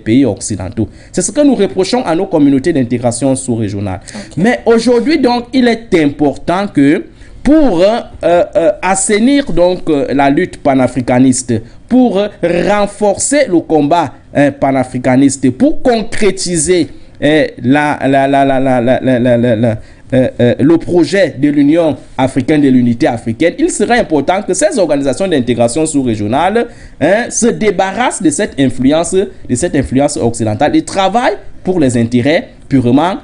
pays occidentaux. C'est ce que nous reprochons à nos communautés d'intégration sous-régionale. Okay. Mais aujourd'hui, donc, il est important que pour assainir donc la lutte panafricaniste, pour renforcer le combat panafricaniste, pour concrétiser le projet de l'Union africaine, de l'unité africaine, il serait important que ces organisations d'intégration sous-régionale se débarrassent de cette influence occidentale et travaillent pour les intérêts purement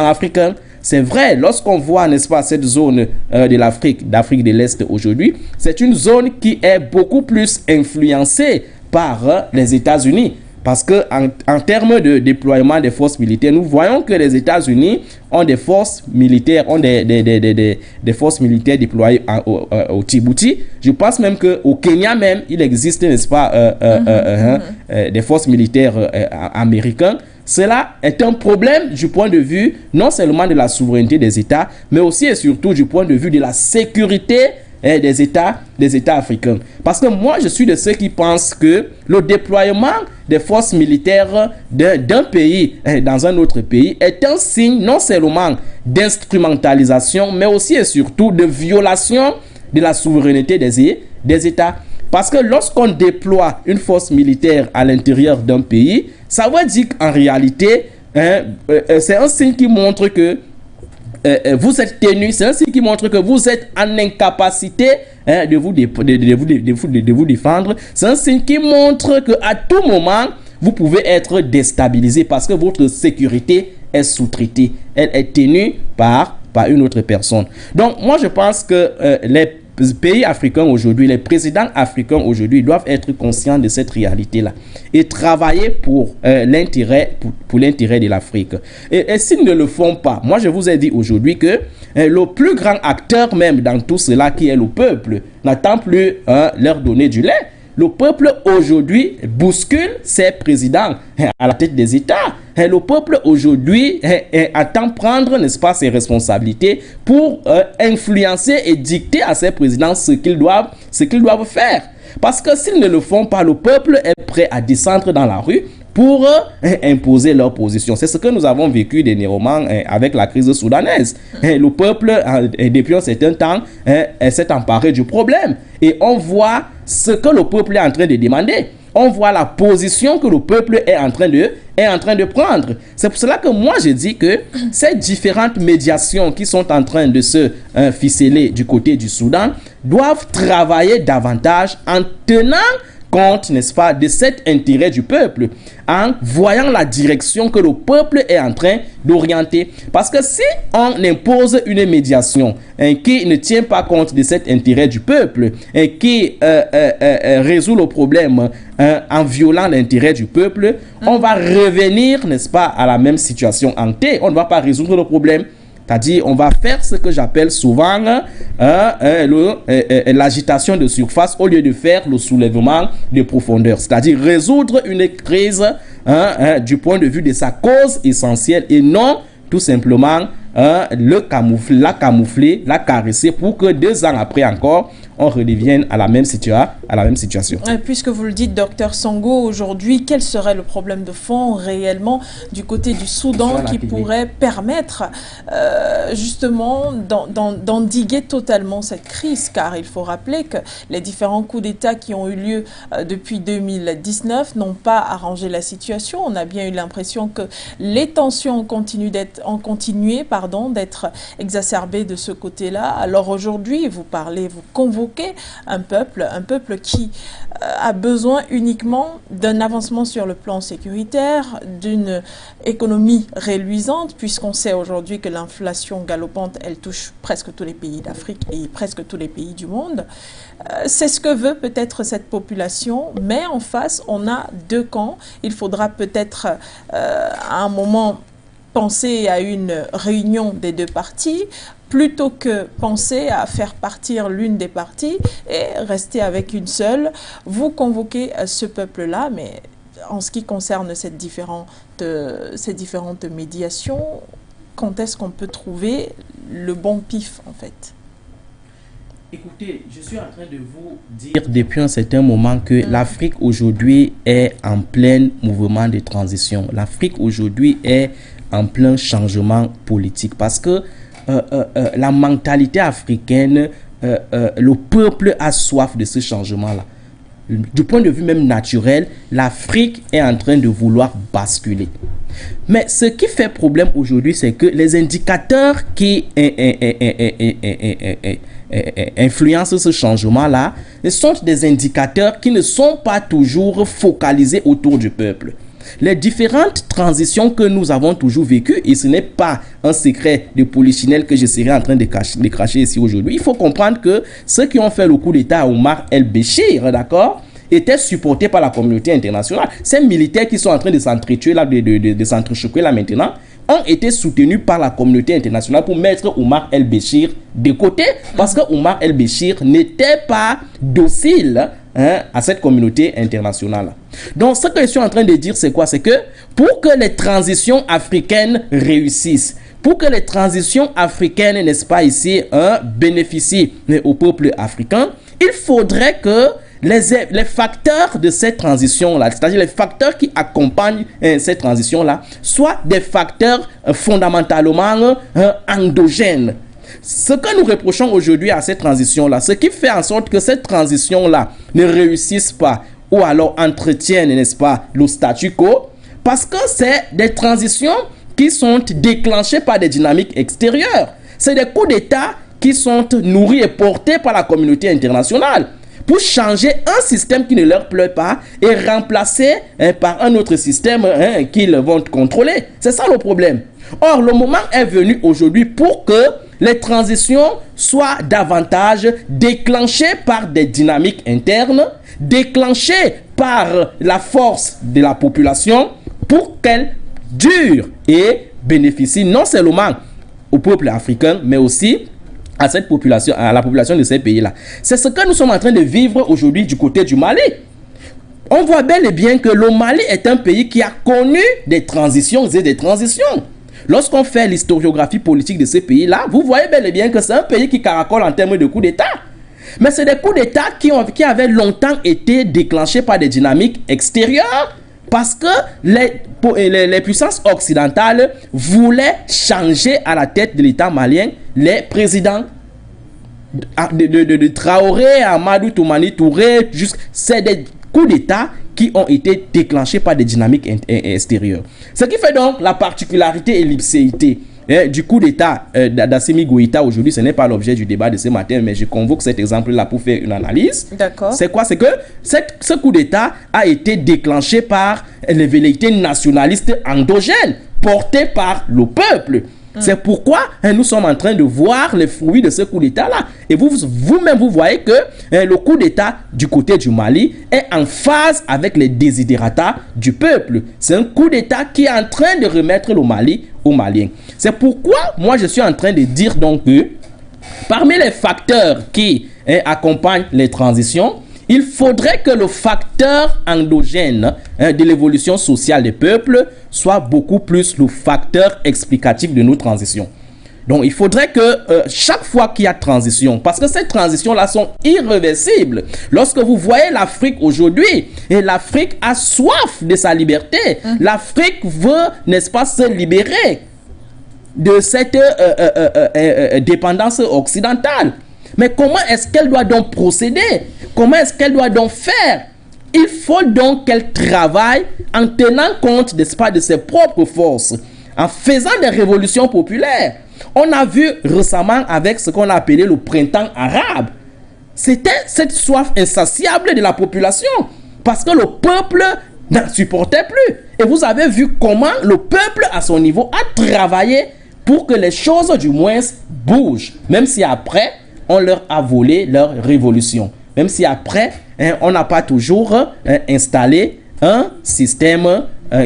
africains. C'est vrai, lorsqu'on voit, n'est-ce pas, cette zone d'Afrique de l'Est aujourd'hui, c'est une zone qui est beaucoup plus influencée par les États-Unis. Parce qu'en termes de déploiement des forces militaires, nous voyons que les États-Unis ont des forces militaires, des forces militaires déployées au Djibouti. Je pense même qu'au Kenya même, il existe, n'est-ce pas, des forces militaires américaines. Cela est un problème du point de vue non seulement de la souveraineté des États, mais aussi et surtout du point de vue de la sécurité des États africains. Parce que moi, je suis de ceux qui pensent que le déploiement des forces militaires d'un pays dans un autre pays est un signe non seulement d'instrumentalisation, mais aussi et surtout de violation de la souveraineté des États. Parce que lorsqu'on déploie une force militaire à l'intérieur d'un pays, ça veut dire qu'en réalité, c'est un signe qui montre que vous êtes tenu, c'est un signe qui montre que vous êtes en incapacité de vous défendre. C'est un signe qui montre qu'à tout moment, vous pouvez être déstabilisé parce que votre sécurité est sous-traitée. Elle est tenue par une autre personne. Donc, moi, je pense que les pays africains aujourd'hui, les présidents africains aujourd'hui doivent être conscients de cette réalité-là et travailler pour l'intérêt de l'Afrique. Et s'ils ne le font pas, moi je vous ai dit aujourd'hui que le plus grand acteur même dans tout cela, qui est le peuple, n'attend plus leur donner du lait. Le peuple aujourd'hui bouscule ses présidents à la tête des États. Le peuple aujourd'hui attend prendre, n'est-ce pas, ses responsabilités pour influencer et dicter à ses présidents ce qu'ils doivent faire. Parce que s'ils ne le font pas, le peuple est prêt à descendre dans la rue pour imposer leur position. C'est ce que nous avons vécu dernièrement avec la crise soudanaise. Le peuple, depuis un certain temps, s'est emparé du problème. Et on voit ce que le peuple est en train de demander. On voit la position que le peuple est en train de prendre. C'est pour cela que moi je dis que ces différentes médiations qui sont en train de se ficeler du côté du Soudan doivent travailler davantage en tenant compte, n'est-ce pas, de cet intérêt du peuple, en voyant la direction que le peuple est en train d'orienter. Parce que si on impose une médiation qui ne tient pas compte de cet intérêt du peuple et qui résout le problème en violant l'intérêt du peuple, on va revenir, n'est-ce pas, à la même situation hantée. On ne va pas résoudre le problème. C'est-à-dire, on va faire ce que j'appelle souvent l'agitation de surface au lieu de faire le soulèvement de profondeur. C'est-à-dire résoudre une crise du point de vue de sa cause essentielle et non tout simplement la camoufler, la caresser pour que 2 ans après encore, on redevienne à la même situation. Puisque vous le dites, Dr Sango, aujourd'hui, quel serait le problème de fond réellement du côté du Soudan qui pourrait permettre justement d'endiguer totalement cette crise? Car il faut rappeler que les différents coups d'État qui ont eu lieu depuis 2019 n'ont pas arrangé la situation. On a bien eu l'impression que les tensions ont continué d'être exacerbées de ce côté-là. Alors aujourd'hui, vous convoquez un peuple qui a besoin uniquement d'un avancement sur le plan sécuritaire, d'une économie reluisante, puisqu'on sait aujourd'hui que l'inflation galopante, elle touche presque tous les pays d'Afrique et presque tous les pays du monde. C'est ce que veut peut-être cette population, mais en face, on a 2 camps. Il faudra peut-être à un moment penser à une réunion des 2 parties, plutôt que penser à faire partir l'une des parties et rester avec une seule. Vous convoquez ce peuple-là, mais en ce qui concerne ces différentes médiations, quand est-ce qu'on peut trouver le bon pif, en fait? Écoutez, je suis en train de vous dire depuis un certain moment que l'Afrique aujourd'hui est en plein mouvement de transition. L'Afrique aujourd'hui est en plein changement politique parce que la mentalité africaine, le peuple a soif de ce changement-là. Du point de vue même naturel, l'Afrique est en train de vouloir basculer. Mais ce qui fait problème aujourd'hui, c'est que les indicateurs qui influencent ce changement-là sont des indicateurs qui ne sont pas toujours focalisés autour du peuple. Les différentes transitions que nous avons toujours vécues, et ce n'est pas un secret de polichinelle que je serais en train de cracher ici aujourd'hui, il faut comprendre que ceux qui ont fait le coup d'État à Omar el-Béchir, d'accord, étaient supportés par la communauté internationale. Ces militaires qui sont en train de s'entretuer là, de s'entrechoquer là maintenant, ont été soutenus par la communauté internationale pour mettre Omar el-Béchir de côté, parce que Omar el-Béchir n'était pas docile à cette communauté internationale. Donc, ce que je suis en train de dire, c'est quoi? C'est que pour que les transitions africaines réussissent, pour que les transitions africaines, n'est-ce pas ici, bénéficient au peuple africain, il faudrait que les facteurs de cette transition-là, c'est-à-dire les facteurs qui accompagnent cette transition-là, soient des facteurs fondamentalement endogènes. Ce que nous reprochons aujourd'hui à cette transition-là, ce qui fait en sorte que cette transition-là ne réussisse pas ou alors entretienne, n'est-ce pas, le statu quo, parce que c'est des transitions qui sont déclenchées par des dynamiques extérieures. C'est des coups d'État qui sont nourris et portés par la communauté internationale pour changer un système qui ne leur plaît pas et remplacer par un autre système qu'ils vont contrôler. C'est ça le problème. Or, le moment est venu aujourd'hui pour que les transitions soient davantage déclenchées par des dynamiques internes, déclenchées par la force de la population pour qu'elles durent et bénéficient non seulement au peuple africain, mais aussi à cette population, à la population de ces pays-là. C'est ce que nous sommes en train de vivre aujourd'hui du côté du Mali. On voit bel et bien que le Mali est un pays qui a connu des transitions et des transitions. Lorsqu'on fait l'historiographie politique de ce pays-là, vous voyez bel et bien que c'est un pays qui caracole en termes de coups d'État. Mais c'est des coups d'État qui avaient longtemps été déclenchés par des dynamiques extérieures parce que les puissances occidentales voulaient changer à la tête de l'État malien les présidents de Traoré, Amadou Toumani Touré. C'est des coups d'État qui ont été déclenchés par des dynamiques extérieures. Ce qui fait donc la particularité et l'ipséité du coup d'État d'Assimi Goïta aujourd'hui, ce n'est pas l'objet du débat de ce matin, mais je convoque cet exemple-là pour faire une analyse. D'accord. C'est quoi? C'est que ce coup d'État a été déclenché par les velléités nationalistes endogènes portées par le peuple. C'est pourquoi nous sommes en train de voir les fruits de ce coup d'État-là. Et vous-même, vous voyez que le coup d'État du côté du Mali est en phase avec les desiderata du peuple. C'est un coup d'État qui est en train de remettre le Mali aux Maliens. C'est pourquoi moi je suis en train de dire donc que parmi les facteurs qui accompagnent les transitions, il faudrait que le facteur endogène de l'évolution sociale des peuples soit beaucoup plus le facteur explicatif de nos transitions. Donc, il faudrait que chaque fois qu'il y a transition, parce que ces transitions-là sont irréversibles. Lorsque vous voyez l'Afrique aujourd'hui, et l'Afrique a soif de sa liberté, l'Afrique veut, n'est-ce pas, se libérer de cette dépendance occidentale. Mais comment est-ce qu'elle doit donc procéder? Comment est-ce qu'elle doit donc faire? Il faut donc qu'elle travaille en tenant compte, n'est-ce pas, de ses propres forces, en faisant des révolutions populaires. On a vu récemment avec ce qu'on a appelé le printemps arabe. C'était cette soif insatiable de la population parce que le peuple n'en supportait plus. Et vous avez vu comment le peuple à son niveau a travaillé pour que les choses du moins bougent. Même si après, on leur a volé leur révolution. Même si après, on n'a pas toujours installé un système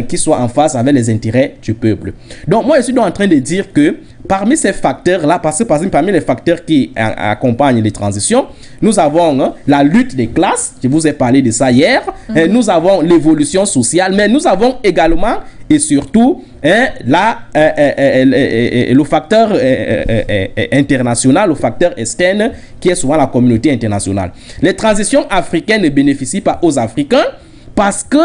qui soit en phase avec les intérêts du peuple. Donc, moi, je suis donc en train de dire que parmi ces facteurs-là, parce que parmi les facteurs qui accompagnent les transitions, nous avons la lutte des classes, je vous ai parlé de ça hier, nous avons l'évolution sociale, mais nous avons également et surtout le facteur international, le facteur externe, qui est souvent la communauté internationale. Les transitions africaines ne bénéficient pas aux Africains parce que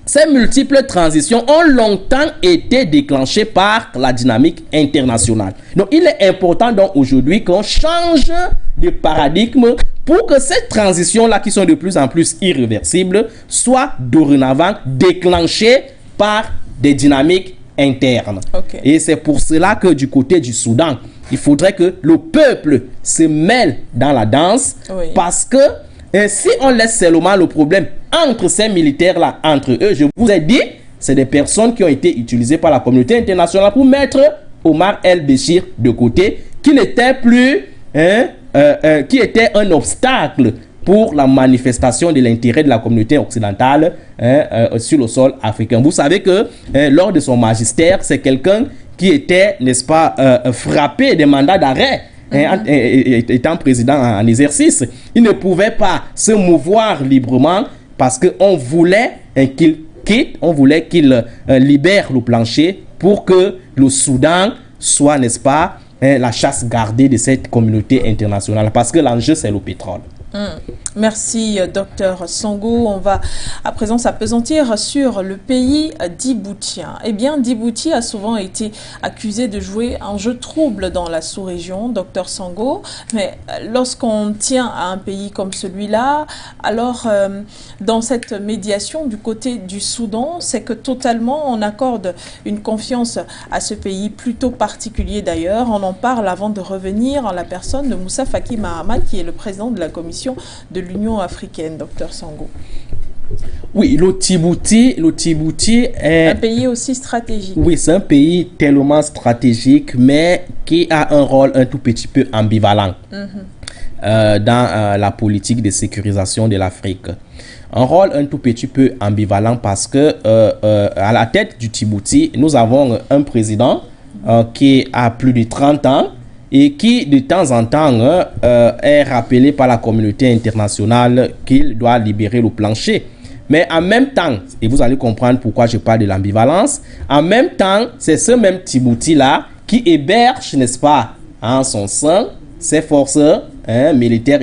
ces multiples transitions ont longtemps été déclenchées par la dynamique internationale. Donc, il est important donc aujourd'hui qu'on change de paradigme pour que ces transitions-là, qui sont de plus en plus irréversibles, soient dorénavant déclenchées par des dynamiques internes. Okay. Et c'est pour cela que du côté du Soudan, il faudrait que le peuple se mêle dans la danse, parce que si on laisse seulement le problème entre ces militaires-là, entre eux, je vous ai dit, c'est des personnes qui ont été utilisées par la communauté internationale pour mettre Omar el-Béchir de côté, qui n'était plus, qui était un obstacle pour la manifestation de l'intérêt de la communauté occidentale sur le sol africain. Vous savez que lors de son magistère, c'est quelqu'un qui était, n'est-ce pas, frappé des mandats d'arrêt. Étant président en exercice, il ne pouvait pas se mouvoir librement parce qu'on voulait qu'il quitte, on voulait qu'il libère le plancher pour que le Soudan soit, n'est-ce pas, la chasse gardée de cette communauté internationale, parce que l'enjeu c'est le pétrole. Merci, docteur Sango. On va à présent s'appesantir sur le pays djiboutien. Eh bien, Djibouti a souvent été accusé de jouer un jeu trouble dans la sous-région, docteur Sango. Mais lorsqu'on tient à un pays comme celui-là, alors dans cette médiation du côté du Soudan, c'est que totalement on accorde une confiance à ce pays plutôt particulier d'ailleurs. On en parle avant de revenir en la personne de Moussa Faki Mahamat, qui est le président de la commission de l'Union africaine, docteur Sango. Oui, le Djibouti est un pays aussi stratégique. Oui, c'est un pays tellement stratégique, mais qui a un rôle un tout petit peu ambivalent dans la politique de sécurisation de l'Afrique. Un rôle un tout petit peu ambivalent parce que à la tête du Djibouti, nous avons un président qui a plus de 30 ans et qui de temps en temps est rappelé par la communauté internationale qu'il doit libérer le plancher. Mais en même temps, et vous allez comprendre pourquoi je parle de l'ambivalence, en même temps, c'est ce même Djibouti-là qui héberge, n'est-ce pas, en son sein, ses forces militaires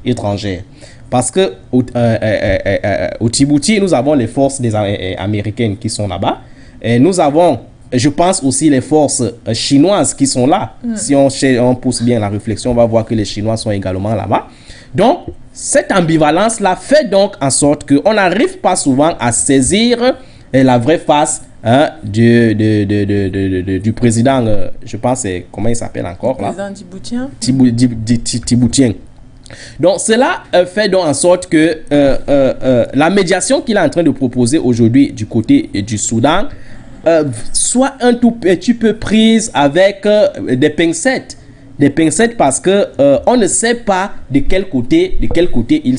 étrangères. Parce que au Djibouti, nous avons les forces américaines qui sont là-bas. Et nous avons, je pense aussi, les forces chinoises qui sont là. Si on pousse bien la réflexion, on va voir que les Chinois sont également là-bas. Donc, cette ambivalence-là fait donc en sorte qu'on n'arrive pas souvent à saisir la vraie face du président, je pense, comment il s'appelle encore là? Président djiboutien. Donc, cela fait donc en sorte que la médiation qu'il est en train de proposer aujourd'hui du côté du Soudan soit un tout petit peu prise avec des pincettes. Des pincettes parce que on ne sait pas de quel côté il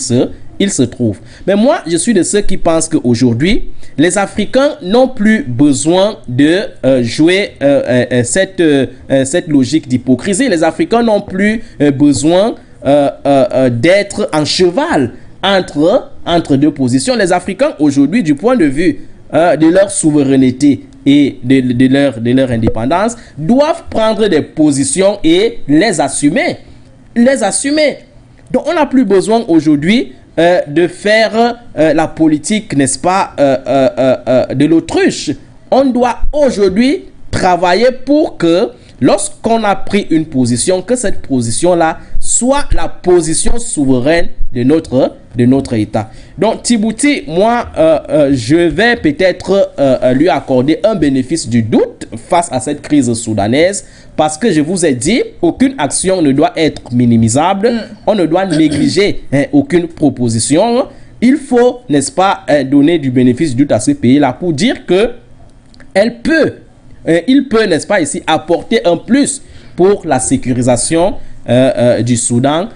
se trouve. Mais moi, je suis de ceux qui pensent qu'aujourd'hui, les Africains n'ont plus besoin de jouer cette logique d'hypocrisie. Les Africains n'ont plus besoin d'être en cheval entre deux positions. Les Africains aujourd'hui, du point de vue de leur souveraineté et de leur indépendance, doivent prendre des positions et les assumer. Donc on n'a plus besoin aujourd'hui de faire la politique, n'est-ce pas, de l'autruche. On doit aujourd'hui travailler pour que lorsqu'on a pris une position, que cette position-là soit la position souveraine de notre État. Donc Djibouti, moi, je vais peut-être lui accorder un bénéfice du doute face à cette crise soudanaise, parce que je vous ai dit, aucune action ne doit être minimisable, on ne doit négliger aucune proposition. Il faut, n'est-ce pas, donner du bénéfice du doute à ce pays-là pour dire que il peut, n'est-ce pas, ici apporter un plus pour la sécurisation du Soudan,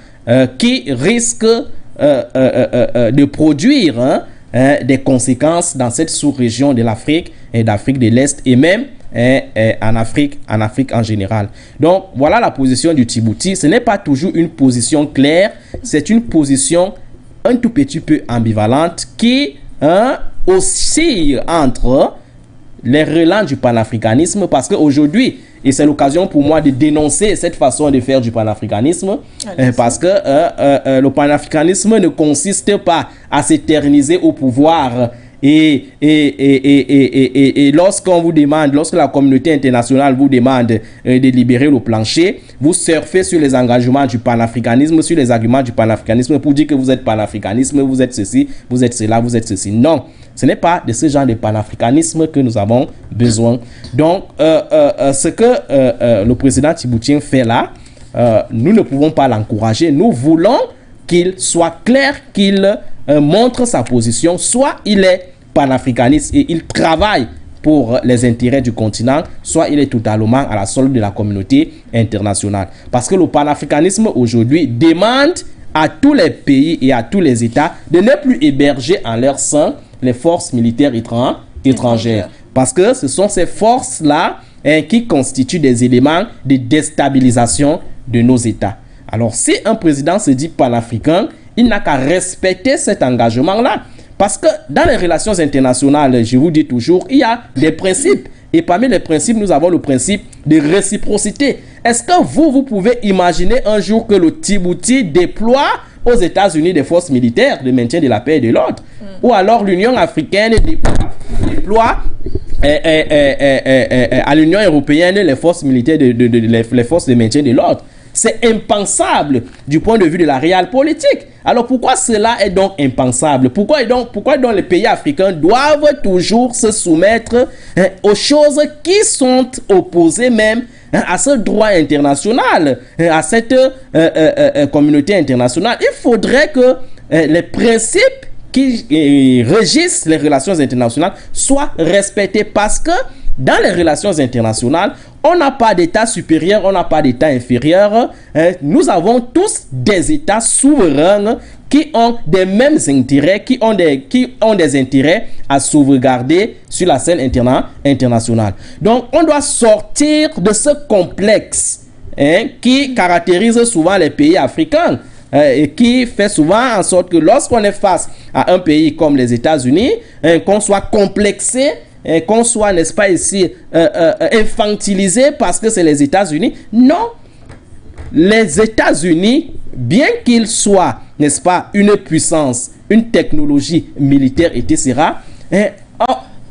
qui risque de produire des conséquences dans cette sous-région de l'Afrique et d'Afrique de l'Est et même en Afrique en général. Donc voilà la position du Djibouti. Ce n'est pas toujours une position claire, c'est une position un tout petit peu ambivalente qui oscille entre les relents du panafricanisme, parce qu'aujourd'hui, et c'est l'occasion pour moi de dénoncer cette façon de faire du panafricanisme, parce que le panafricanisme ne consiste pas à s'éterniser au pouvoir et lorsqu'on vous demande, lorsque la communauté internationale vous demande de libérer le plancher, vous surfez sur les engagements du panafricanisme, sur les arguments du panafricanisme pour dire que vous êtes panafricanisme, vous êtes ceci, vous êtes cela, vous êtes ceci. Non, ce n'est pas de ce genre de panafricanisme que nous avons besoin. Donc, ce que le président djiboutien fait là, nous ne pouvons pas l'encourager. Nous voulons qu'il soit clair, qu'il montre sa position. Soit il est panafricaniste et il travaille pour les intérêts du continent, soit il est totalement à la solde de la communauté internationale. Parce que le panafricanisme aujourd'hui demande à tous les pays et à tous les États de ne plus héberger en leur sein les forces militaires étrangères. Parce que ce sont ces forces-là qui constituent des éléments de déstabilisation de nos États. Alors si un président se dit panafricain, il n'a qu'à respecter cet engagement-là. Parce que dans les relations internationales, je vous dis toujours, il y a des principes. Et parmi les principes, nous avons le principe de réciprocité. Est-ce que vous pouvez imaginer un jour que le Djibouti déploie aux États-Unis des forces militaires de maintien de la paix et de l'ordre, ou alors l'Union africaine déploie à l'Union européenne les forces militaires, les forces de maintien de l'ordre? C'est impensable du point de vue de la réelle politique. Alors pourquoi cela est donc impensable? Pourquoi donc les pays africains doivent toujours se soumettre aux choses qui sont opposées même à ce droit international, à cette communauté internationale? Il faudrait que les principes qui régissent les relations internationales soient respectés, parce que dans les relations internationales, on n'a pas d'État supérieur, on n'a pas d'État inférieur. Nous avons tous des États souverains qui ont des mêmes intérêts, qui ont des intérêts à sauvegarder sur la scène internationale. Donc, on doit sortir de ce complexe qui caractérise souvent les pays africains et qui fait souvent en sorte que lorsqu'on est face à un pays comme les États-Unis, qu'on soit complexé, qu'on soit, n'est-ce pas ici, infantilisé parce que c'est les États-Unis. Non, les États-Unis, bien qu'ils soient, n'est-ce pas, une puissance, une technologie militaire, etc.,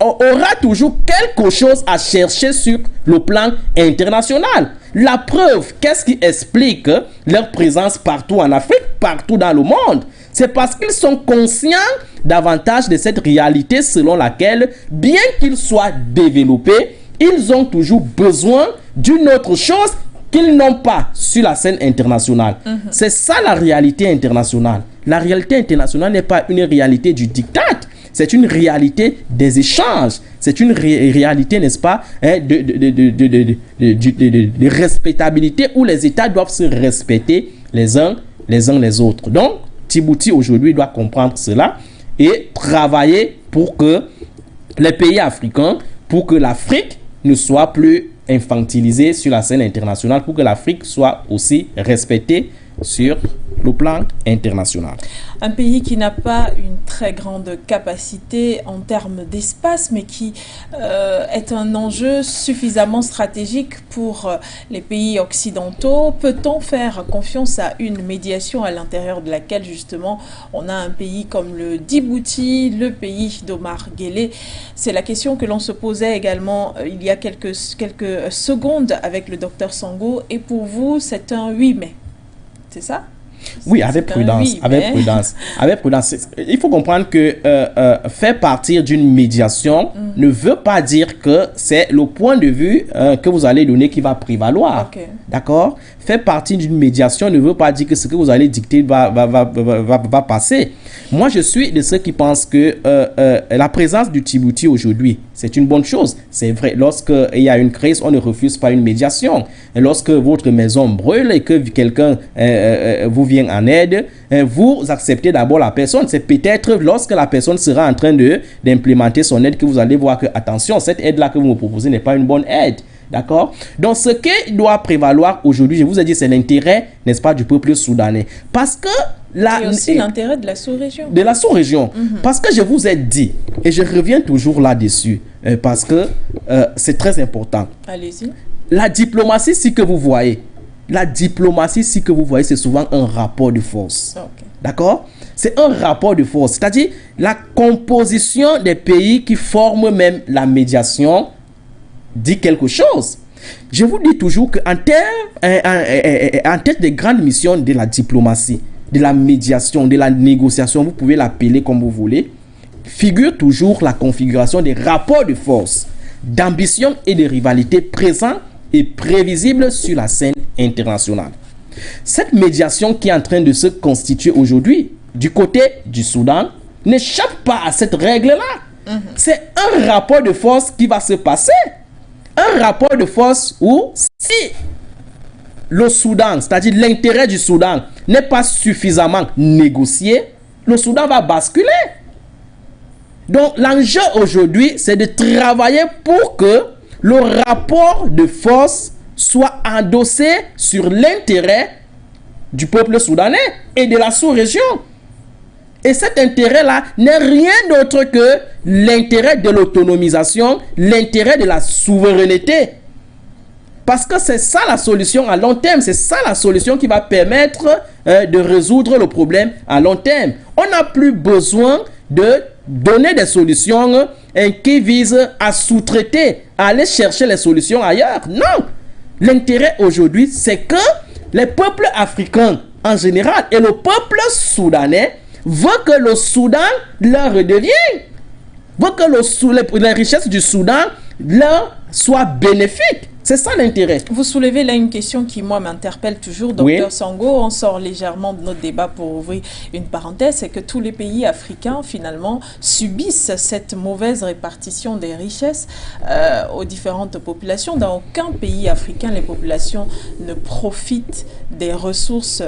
aura toujours quelque chose à chercher sur le plan international. La preuve, qu'est-ce qui explique leur présence partout en Afrique, partout dans le monde? C'est parce qu'ils sont conscients davantage de cette réalité selon laquelle, bien qu'ils soient développés, ils ont toujours besoin d'une autre chose qu'ils n'ont pas sur la scène internationale. C'est ça la réalité internationale. La réalité internationale n'est pas une réalité du diktat. C'est une réalité des échanges. C'est une réalité, n'est-ce pas, de respectabilité où les États doivent se respecter les uns les autres. Donc, Djibouti aujourd'hui doit comprendre cela et travailler pour que les pays africains, pour que l'Afrique ne soit plus infantilisée sur la scène internationale, pour que l'Afrique soit aussi respectée sur le plan international. Un pays qui n'a pas une très grande capacité en termes d'espace, mais qui est un enjeu suffisamment stratégique pour les pays occidentaux. Peut-on faire confiance à une médiation à l'intérieur de laquelle, justement, on a un pays comme le Djibouti, le pays d'Omar Guelleh? C'est la question que l'on se posait également il y a quelques secondes avec le docteur Sango. Et pour vous, c'est un 8 mai. C'est ça? Oui, avec prudence, avec prudence. Il faut comprendre que faire partir d'une médiation ne veut pas dire que c'est le point de vue que vous allez donner qui va prévaloir. Okay. D'accord? Faire partie d'une médiation ne veut pas dire que ce que vous allez dicter va passer. Moi, je suis de ceux qui pensent que la présence du Djibouti aujourd'hui, c'est une bonne chose. C'est vrai, lorsqu'il y a une crise, on ne refuse pas une médiation. Et lorsque votre maison brûle et que quelqu'un vous vient en aide, vous acceptez d'abord la personne. C'est peut-être lorsque la personne sera en train d'implémenter son aide que vous allez voir que, attention, cette aide-là que vous me proposez n'est pas une bonne aide. D'accord? Donc, ce qui doit prévaloir aujourd'hui, je vous ai dit, c'est l'intérêt, n'est-ce pas, du peuple soudanais. Parce que et aussi l'intérêt de la sous-région. De la sous-région. Parce que je vous ai dit, et je reviens toujours là-dessus, parce que c'est très important. Allez-y. La diplomatie, si que vous voyez, c'est souvent un rapport de force. Okay. D'accord? C'est un rapport de force. C'est-à-dire, la composition des pays qui forment même la médiation dit quelque chose. Je vous dis toujours qu'en tête des grandes missions de la diplomatie, de la médiation, de la négociation, vous pouvez l'appeler comme vous voulez, figure toujours la configuration des rapports de force, d'ambition et de rivalité présents et prévisibles sur la scène internationale. Cette médiation qui est en train de se constituer aujourd'hui du côté du Soudan n'échappe pas à cette règle-là. C'est un rapport de force qui va se passer. Un rapport de force où si le Soudan, c'est-à-dire l'intérêt du Soudan, n'est pas suffisamment négocié, le Soudan va basculer. Donc l'enjeu aujourd'hui, c'est de travailler pour que le rapport de force soit endossé sur l'intérêt du peuple soudanais et de la sous-région. Et cet intérêt-là n'est rien d'autre que l'intérêt de l'autonomisation, l'intérêt de la souveraineté. Parce que c'est ça la solution à long terme, c'est ça la solution qui va permettre de résoudre le problème à long terme. On n'a plus besoin de donner des solutions qui visent à sous-traiter, à aller chercher les solutions ailleurs. Non! L'intérêt aujourd'hui, c'est que les peuples africains en général et le peuple soudanais veut que le Soudan leur redevienne, veut que les richesses du Soudan leur soient bénéfiques. C'est ça l'intérêt. Vous soulevez là une question qui, moi, m'interpelle toujours, docteur Sango. On sort légèrement de notre débat pour ouvrir une parenthèse. C'est que tous les pays africains, finalement, subissent cette mauvaise répartition des richesses aux différentes populations. Dans aucun pays africain, les populations ne profitent des ressources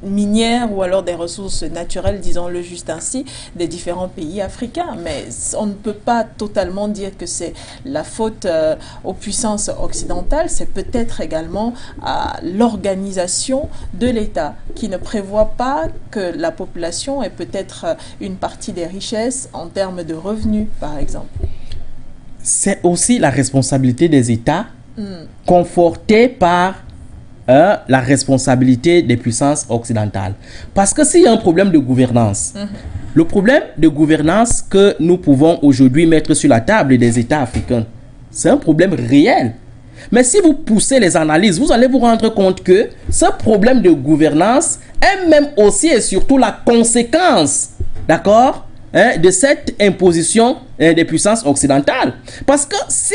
minières ou alors des ressources naturelles, disons-le juste ainsi, des différents pays africains. Mais on ne peut pas totalement dire que c'est la faute aux puissances occidentales, c'est peut-être également à l'organisation de l'État qui ne prévoit pas que la population ait peut-être une partie des richesses en termes de revenus, par exemple. C'est aussi la responsabilité des États confortée par la responsabilité des puissances occidentales. Parce que s'il y a un problème de gouvernance, le problème de gouvernance que nous pouvons aujourd'hui mettre sur la table des États africains, c'est un problème réel. Mais si vous poussez les analyses, vous allez vous rendre compte que ce problème de gouvernance est même aussi et surtout la conséquence, d'accord, de cette imposition des puissances occidentales. Parce que si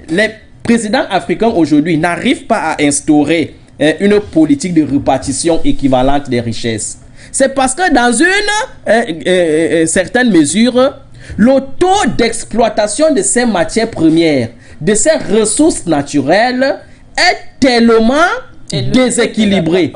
les présidents africains aujourd'hui n'arrivent pas à instaurer une politique de répartition équivalente des richesses, c'est parce que dans une certaine mesure, le taux d'exploitation de ces matières premières, de ces ressources naturelles est tellement déséquilibré.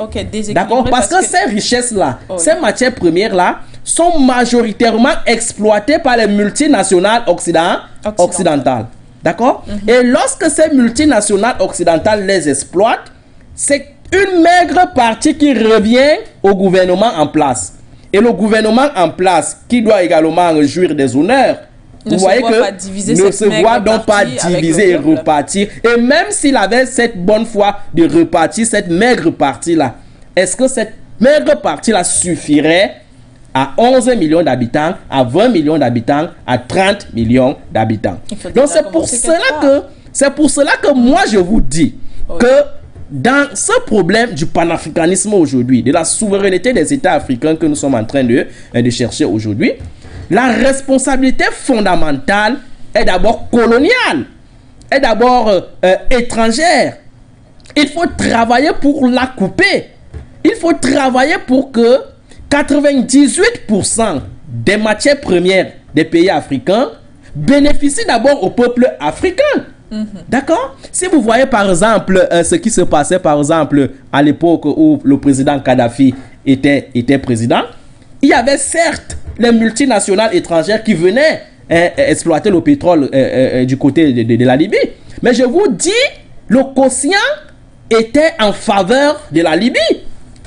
D'accord? Parce que ces richesses-là, ces matières premières-là, sont majoritairement exploitées par les multinationales occidentales. D'accord? Et lorsque ces multinationales occidentales les exploitent, c'est une maigre partie qui revient au gouvernement en place. Et le gouvernement en place, qui doit également jouir des honneurs, vous voyez que ne se voit donc pas diviser et repartir. Et même s'il avait cette bonne foi de repartir cette maigre partie-là, est-ce que cette maigre partie-là suffirait à 11 millions d'habitants, à 20 millions d'habitants, à 30 millions d'habitants? Donc c'est pour cela que moi je vous dis que dans ce problème du panafricanisme aujourd'hui, de la souveraineté des États africains que nous sommes en train de chercher aujourd'hui, la responsabilité fondamentale est d'abord coloniale, est d'abord étrangère. Il faut travailler pour la couper. Il faut travailler pour que 98% des matières premières des pays africains bénéficient d'abord au peuple africain. D'accord? Si vous voyez par exemple ce qui se passait par exemple à l'époque où le président Kadhafi était président, il y avait certes les multinationales étrangères qui venaient exploiter le pétrole du côté de la Libye. Mais je vous dis, le quotient était en faveur de la Libye.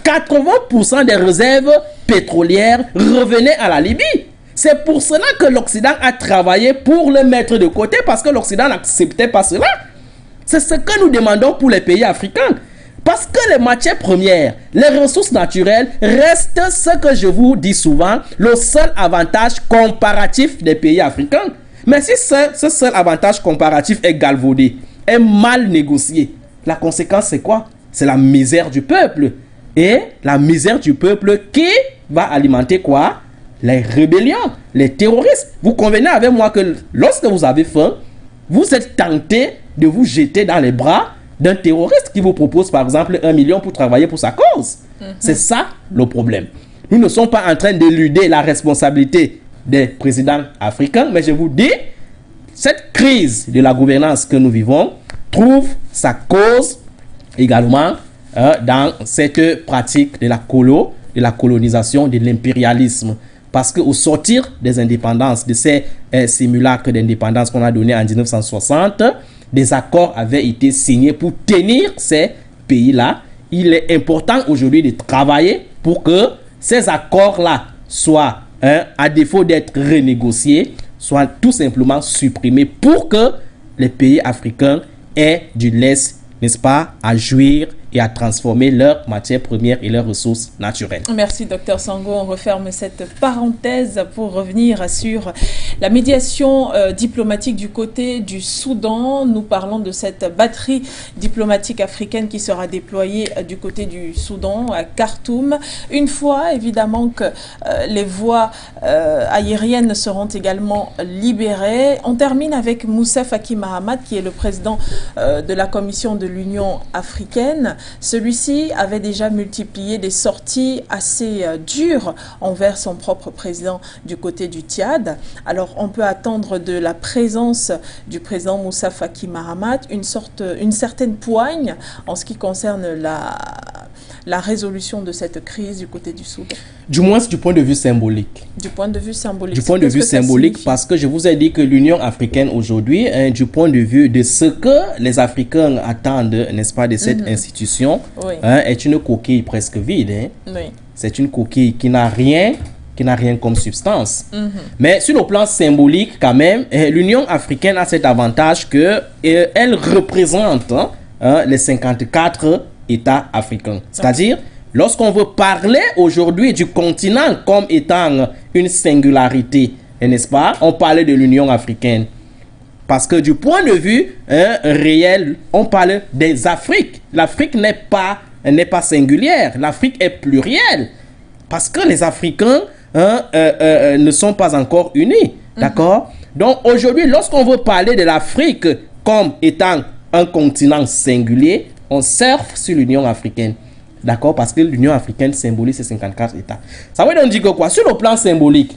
80% des réserves pétrolières revenaient à la Libye. C'est pour cela que l'Occident a travaillé pour le mettre de côté, parce que l'Occident n'acceptait pas cela. C'est ce que nous demandons pour les pays africains. Parce que les matières premières, les ressources naturelles restent, ce que je vous dis souvent, le seul avantage comparatif des pays africains. Mais si ce seul avantage comparatif est galvaudé, est mal négocié, la conséquence c'est quoi? C'est la misère du peuple. Et la misère du peuple qui va alimenter quoi? Les rébellions, les terroristes. Vous convenez avec moi que lorsque vous avez faim, vous êtes tenté de vous jeter dans les bras d'un terroriste qui vous propose par exemple 1 million pour travailler pour sa cause. C'est ça le problème. Nous ne sommes pas en train d'éluder la responsabilité des présidents africains, mais je vous dis, cette crise de la gouvernance que nous vivons trouve sa cause également dans cette pratique de la colonisation, de l'impérialisme. Parce qu'au sortir des indépendances, de ces simulacres d'indépendance qu'on a donnés en 1960, des accords avaient été signés pour tenir ces pays-là. Il est important aujourd'hui de travailler pour que ces accords-là soient, à défaut d'être renégociés, soient tout simplement supprimés pour que les pays africains aient du laisse, n'est-ce pas, à jouir et à transformer leurs matières premières et leurs ressources naturelles. Merci, Dr Sango. On referme cette parenthèse pour revenir sur la médiation diplomatique du côté du Soudan. Nous parlons de cette batterie diplomatique africaine qui sera déployée du côté du Soudan, à Khartoum. Une fois, évidemment, que les voies aériennes seront également libérées. On termine avec Moussa Faki Mahamat, qui est le président de la Commission de l'Union africaine. Celui-ci avait déjà multiplié des sorties assez dures envers son propre président du côté du Tchad. Alors on peut attendre de la présence du président Moussa Faki Mahamat une certaine poigne en ce qui concerne la résolution de cette crise du côté du Soudan. Du moins du point de vue symbolique. Du point de vue symbolique. Du point de vue symbolique, parce que je vous ai dit que l'Union africaine aujourd'hui, du point de vue de ce que les Africains attendent, n'est-ce pas, de cette institution, est une coquille presque vide. Oui. C'est une coquille qui n'a rien comme substance. Mais sur le plan symbolique, quand même, l'Union africaine a cet avantage que elle représente les 54 États africains. C'est-à-dire, lorsqu'on veut parler aujourd'hui du continent comme étant une singularité, n'est-ce pas, on parlait de l'Union africaine. Parce que du point de vue réel, on parle des Afriques. L'Afrique n'est pas singulière, l'Afrique est plurielle. Parce que les Africains ne sont pas encore unis. D'accord? Donc aujourd'hui, lorsqu'on veut parler de l'Afrique comme étant un continent singulier, on surfe sur l'Union africaine. D'accord? Parce que l'Union africaine symbolise ces 54 États. Ça veut donc dire que quoi? Sur le plan symbolique,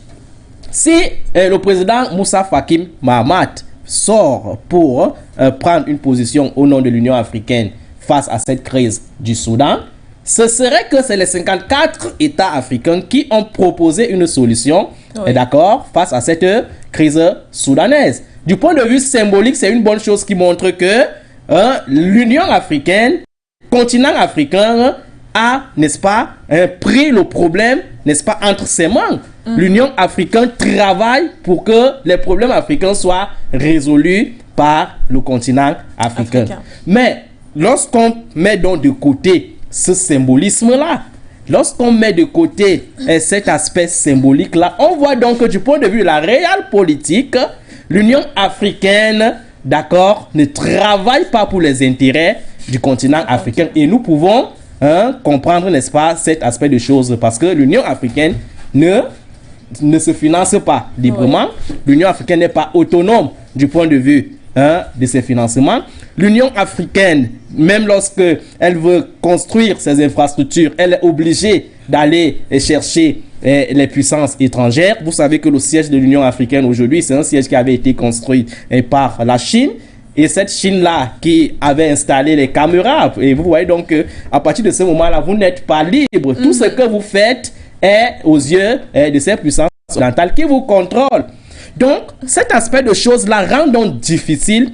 si le président Moussa Faki Mahamat sort pour prendre une position au nom de l'Union africaine face à cette crise du Soudan, ce serait que c'est les 54 États africains qui ont proposé une solution, d'accord, face à cette crise soudanaise. Du point de vue symbolique, c'est une bonne chose qui montre que l'Union africaine continent africain a, n'est-ce pas, pris le problème, n'est-ce pas, entre ses mains. L'Union africaine travaille pour que les problèmes africains soient résolus par le continent africain. Mais lorsqu'on met donc de côté ce symbolisme-là, lorsqu'on met de côté cet aspect symbolique-là, on voit donc que du point de vue de la réelle politique, l'Union africaine, d'accord, ne travaille pas pour les intérêts du continent africain. Et nous pouvons comprendre, n'est-ce pas, cet aspect de choses, parce que l'Union africaine ne se finance pas librement. L'Union africaine n'est pas autonome du point de vue de ses financements. L'Union africaine, même lorsque elle veut construire ses infrastructures, elle est obligée d'aller chercher les puissances étrangères. Vous savez que le siège de l'Union africaine aujourd'hui, c'est un siège qui avait été construit par la Chine. Et cette Chine-là qui avait installé les caméras. Et vous voyez donc qu'à partir de ce moment-là, vous n'êtes pas libre. Tout ce que vous faites est aux yeux de ces puissances occidentales qui vous contrôlent. Donc, cet aspect de choses-là rend donc difficile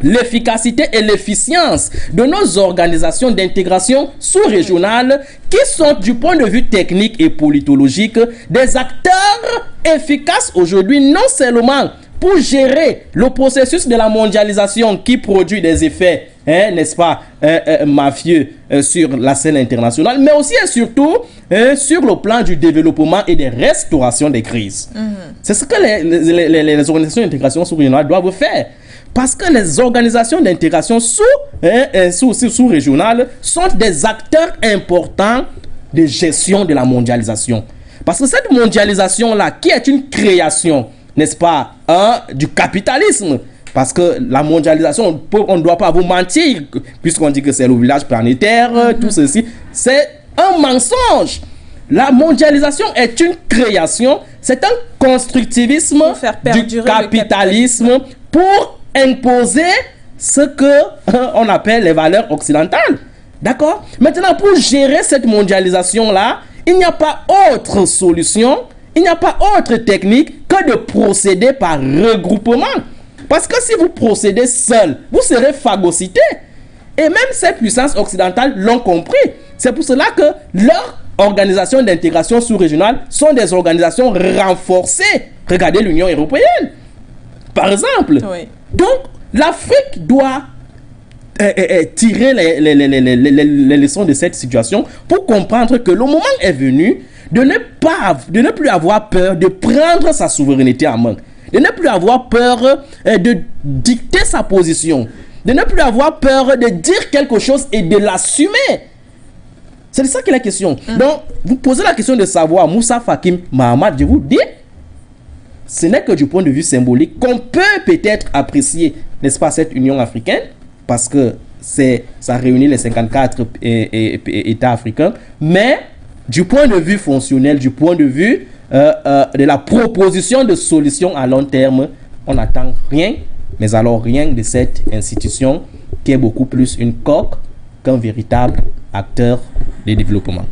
l'efficacité et l'efficience de nos organisations d'intégration sous-régionales qui sont, du point de vue technique et politologique, des acteurs efficaces aujourd'hui, non seulement pour gérer le processus de la mondialisation qui produit des effets, n'est-ce pas, mafieux sur la scène internationale, mais aussi et surtout sur le plan du développement et des restaurations des crises. C'est ce que les organisations d'intégration sous-régionale doivent faire. Parce que les organisations d'intégration sous-régionales sont des acteurs importants de gestion de la mondialisation. Parce que cette mondialisation-là, qui est une création, n'est-ce pas, du capitalisme, parce que la mondialisation, on ne doit pas vous mentir, puisqu'on dit que c'est le village planétaire, tout ceci, c'est un mensonge. La mondialisation est une création, c'est un constructivisme du capitalisme pour imposer ce que on appelle les valeurs occidentales. D'accord? Maintenant, pour gérer cette mondialisation-là, il n'y a pas autre solution, il n'y a pas autre technique que de procéder par regroupement. Parce que si vous procédez seul, vous serez phagocyté. Et même ces puissances occidentales l'ont compris. C'est pour cela que leurs organisations d'intégration sous-régionale sont des organisations renforcées. Regardez l'Union européenne, par exemple. Oui. Donc, l'Afrique doit tirer les leçons de cette situation pour comprendre que le moment est venu de ne plus avoir peur de prendre sa souveraineté en main, de ne plus avoir peur de dicter sa position, de ne plus avoir peur de dire quelque chose et de l'assumer. C'est de ça qu'il est la question. Donc, vous posez la question de savoir, Moussa Faki Mahamat, je vous dis, ce n'est que du point de vue symbolique qu'on peut peut-être apprécier, n'est-ce pas, cette Union africaine, parce que ça réunit les 54 États africains, mais du point de vue fonctionnel, du point de vue de la proposition de solutions à long terme, on n'attend rien, mais alors rien de cette institution qui est beaucoup plus une coque qu'un véritable acteur de développement.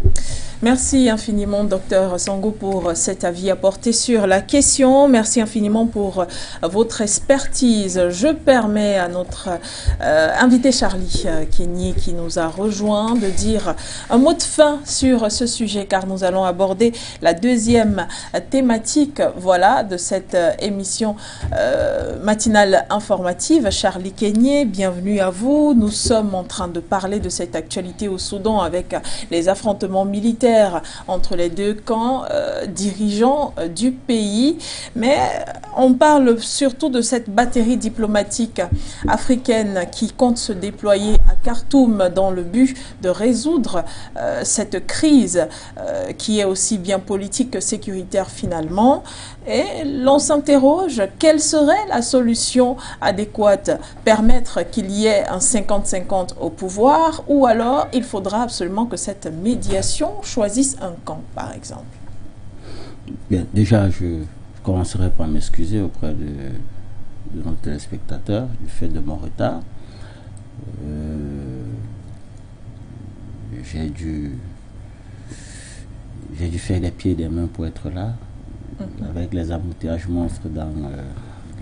Merci infiniment, Dr Sango, pour cet avis apporté sur la question. Merci infiniment pour votre expertise. Je permets à notre invité Charlie Kenyé, qui nous a rejoint, de dire un mot de fin sur ce sujet, car nous allons aborder la deuxième thématique, voilà, de cette émission matinale informative. Charlie Kenyé, bienvenue à vous. Nous sommes en train de parler de cette actualité au Soudan avec les affrontements militaires entre les deux camps dirigeants du pays, mais on parle surtout de cette batterie diplomatique africaine qui compte se déployer à Khartoum dans le but de résoudre cette crise qui est aussi bien politique que sécuritaire finalement. Et l'on s'interroge, quelle serait la solution adéquate? Permettre qu'il y ait un 50-50 au pouvoir, ou alors il faudra absolument que cette médiation choisisse un camp, par exemple? Bien, déjà, je commencerai par m'excuser auprès de nos téléspectateurs du fait de mon retard. J'ai dû faire les pieds et des mains pour être là. Avec les embouteillages monstres dans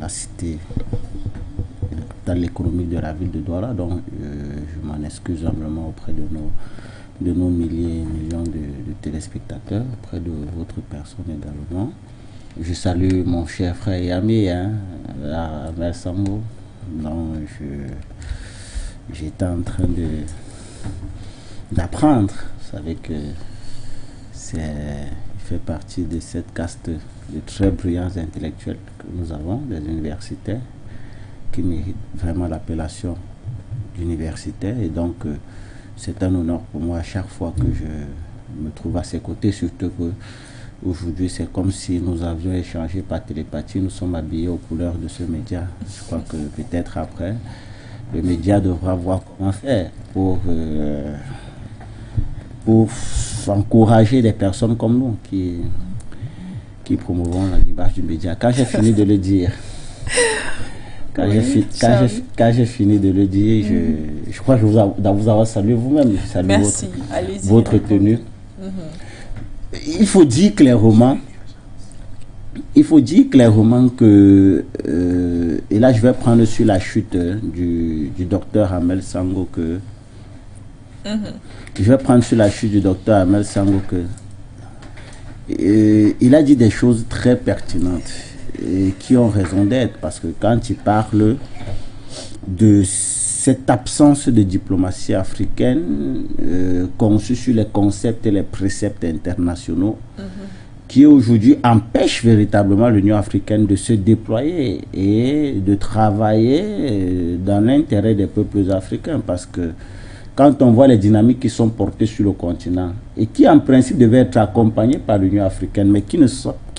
la cité, dans l'économie de la ville de Douala, donc je m'en m'en excuse humblement auprès de nos milliers et millions de téléspectateurs, auprès de votre personne également. Je salue mon cher frère et ami, Ahmed Sango, dont j'étais en train d'apprendre. Vous savez que il fait partie de cette caste de très brillants intellectuels que nous avons, des universitaires, qui méritent vraiment l'appellation d'universitaire. Et donc, c'est un honneur pour moi à chaque fois que je me trouve à ses côtés, surtout que aujourd'hui, c'est comme si nous avions échangé par télépathie. Nous sommes habillés aux couleurs de ce média. Je crois que peut-être après, le média devra voir comment faire pour encourager des personnes comme nous qui promouvons l'image du média. Quand j'ai fini de le dire, quand j'ai fini de le dire, je crois que je vous avoir salué vous-même. Je salue votre tenue. Il faut dire clairement que, et là je vais prendre sur la chute du docteur Ahmed Sango que, je vais prendre sur la chute du docteur Ahmed Sango que, il a dit des choses très pertinentes et qui ont raison d'être, parce que quand il parle de cette absence de diplomatie africaine conçue sur les concepts et les préceptes internationaux qui aujourd'hui empêchent véritablement l'Union africaine de se déployer et de travailler dans l'intérêt des peuples africains, parce que quand on voit les dynamiques qui sont portées sur le continent et qui en principe devaient être accompagnées par l'Union africaine, mais qui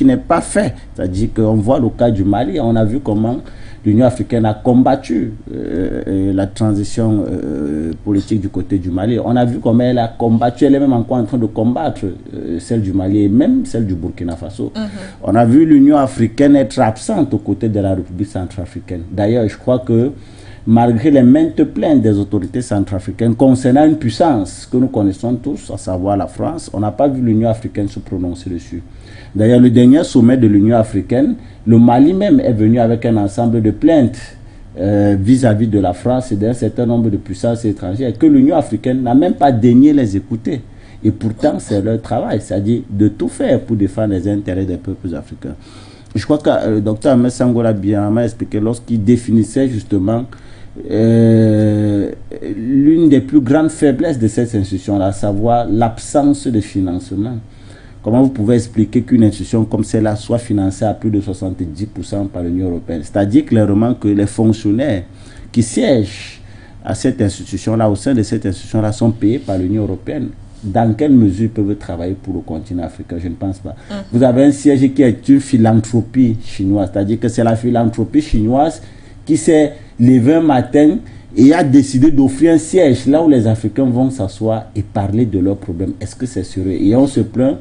n'est pas fait, c'est-à-dire qu'on voit le cas du Mali, on a vu comment l'Union africaine a combattu la transition politique du côté du Mali. On a vu comment elle a combattu, elle est même encore en train de combattre celle du Mali et même celle du Burkina Faso. On a vu l'Union africaine être absente aux côtés de la République centrafricaine. D'ailleurs, je crois que malgré les maintes plaintes des autorités centrafricaines concernant une puissance que nous connaissons tous, à savoir la France, on n'a pas vu l'Union africaine se prononcer dessus. D'ailleurs, le dernier sommet de l'Union africaine, le Mali même est venu avec un ensemble de plaintes vis-à-vis de la France et d'un certain nombre de puissances étrangères que l'Union africaine n'a même pas daigné les écouter. Et pourtant, c'est leur travail, c'est-à-dire de tout faire pour défendre les intérêts des peuples africains. Je crois que le docteur Ahmed Sango l'a bien expliqué lorsqu'il définissait justement l'une des plus grandes faiblesses de cette institution-là, à savoir l'absence de financement. Comment vous pouvez expliquer qu'une institution comme celle-là soit financée à plus de 70% par l'Union européenne? C'est-à-dire clairement que les fonctionnaires qui siègent à cette institution-là, au sein de cette institution-là, sont payés par l'Union européenne. Dans quelle mesure peuvent travailler pour le continent africain? Je ne pense pas. Vous avez un siège qui est une philanthropie chinoise, c'est-à-dire que c'est la philanthropie chinoise qui s'est levée un matin et a décidé d'offrir un siège là où les Africains vont s'asseoir et parler de leurs problèmes. Est-ce que c'est sérieux? Et on se plaint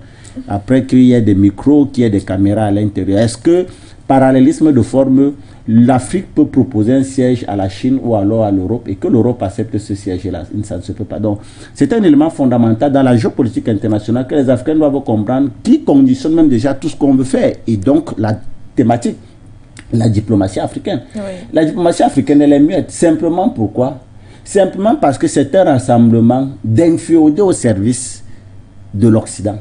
après qu'il y ait des micros, qu'il y ait des caméras à l'intérieur. Est-ce que, parallélisme de forme, l'Afrique peut proposer un siège à la Chine ou alors à l'Europe et que l'Europe accepte ce siège-là? Ça ne se peut pas. Donc, c'est un élément fondamental dans la géopolitique internationale que les Africains doivent comprendre, qui conditionne même déjà tout ce qu'on veut faire. Et donc, la thématique, la diplomatie africaine. Oui. La diplomatie africaine, elle est muette. Simplement pourquoi? Simplement parce que c'est un rassemblement d'inféodés au service de l'Occident.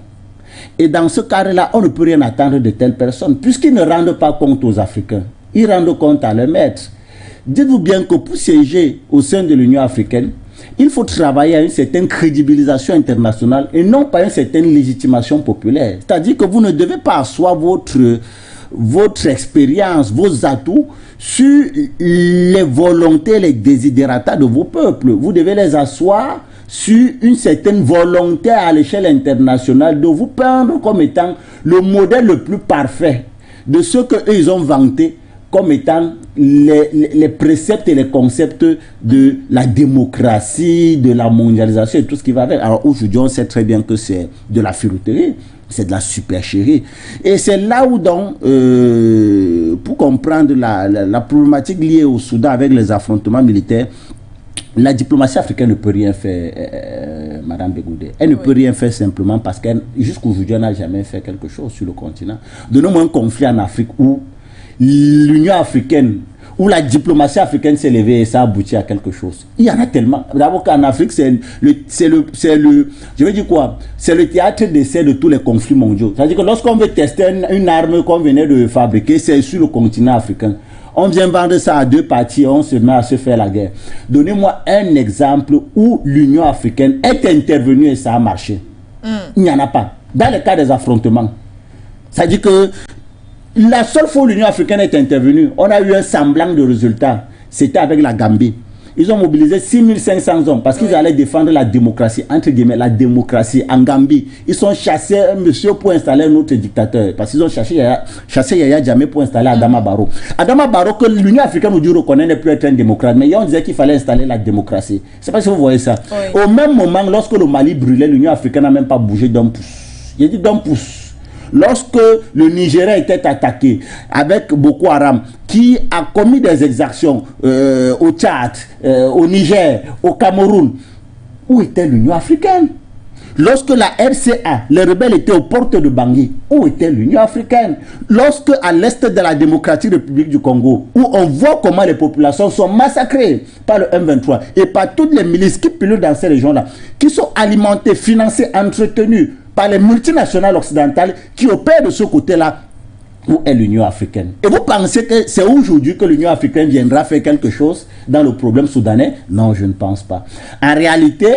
Et dans ce cadre-là, on ne peut rien attendre de telles personnes, puisqu'ils ne rendent pas compte aux Africains. Ils rendent compte à leurs maîtres. Dites-vous bien que pour siéger au sein de l'Union africaine, il faut travailler à une certaine crédibilisation internationale et non pas à une certaine légitimation populaire. C'est-à-dire que vous ne devez pas asseoir votre expérience, vos atouts sur les volontés, les desiderata de vos peuples. Vous devez les asseoir sur une certaine volonté à l'échelle internationale de vous peindre comme étant le modèle le plus parfait de ce qu'eux ils ont vanté comme étant les préceptes et les concepts de la démocratie, de la mondialisation et tout ce qui va avec. Alors aujourd'hui, on sait très bien que c'est de la filouterie, c'est de la supercherie. Et c'est là où donc, pour comprendre la problématique liée au Soudan avec les affrontements militaires, la diplomatie africaine ne peut rien faire, Madame Begoudé. Elle ne peut rien faire simplement parce qu'elle, jusqu'aujourd'hui, elle n'a jamais fait quelque chose sur le continent. Donnons-moi un conflit en Afrique où l'Union africaine où la diplomatie africaine s'est levée et ça a abouti à quelque chose. Il y en a tellement. D'abord qu'en Afrique, c'est le théâtre d'essai de tous les conflits mondiaux. C'est-à-dire que lorsqu'on veut tester une arme qu'on venait de fabriquer, c'est sur le continent africain. On vient vendre ça à deux parties, on se met à se faire la guerre. Donnez-moi un exemple où l'Union africaine est intervenue et ça a marché. Il n'y en a pas. Dans le cas des affrontements. C'est-à-dire que la seule fois où l'Union africaine est intervenue, on a eu un semblant de résultat. C'était avec la Gambie. Ils ont mobilisé 6500 hommes parce qu'ils allaient défendre la démocratie, entre guillemets, la démocratie en Gambie. Ils ont chassé un monsieur pour installer un autre dictateur. Parce qu'ils ont chassé Yaya Jammeh pour installer Adama Barrow. Adama Barrow, que l'Union africaine aujourd'hui reconnaît, ne peut être un démocrate. Mais on disait qu'il fallait installer la démocratie. Je ne sais pas si vous voyez ça. Oui. Au même moment, lorsque le Mali brûlait, l'Union africaine n'a même pas bougé d'un pouce. Il a dit d'un pouce. Lorsque le Nigeria était attaqué avec Boko Haram, qui a commis des exactions au Tchad, au Niger, au Cameroun, où était l'Union africaine? Lorsque la RCA, les rebelles étaient aux portes de Bangui, où était l'Union africaine? Lorsque à l'est de la démocratique république du Congo, où on voit comment les populations sont massacrées par le M23 et par toutes les milices qui pilulent dans ces régions-là, qui sont alimentées, financées, entretenues par les multinationales occidentales qui opèrent de ce côté-là, où est l'Union africaine? Et vous pensez que c'est aujourd'hui que l'Union africaine viendra faire quelque chose dans le problème soudanais? Non, je ne pense pas. En réalité,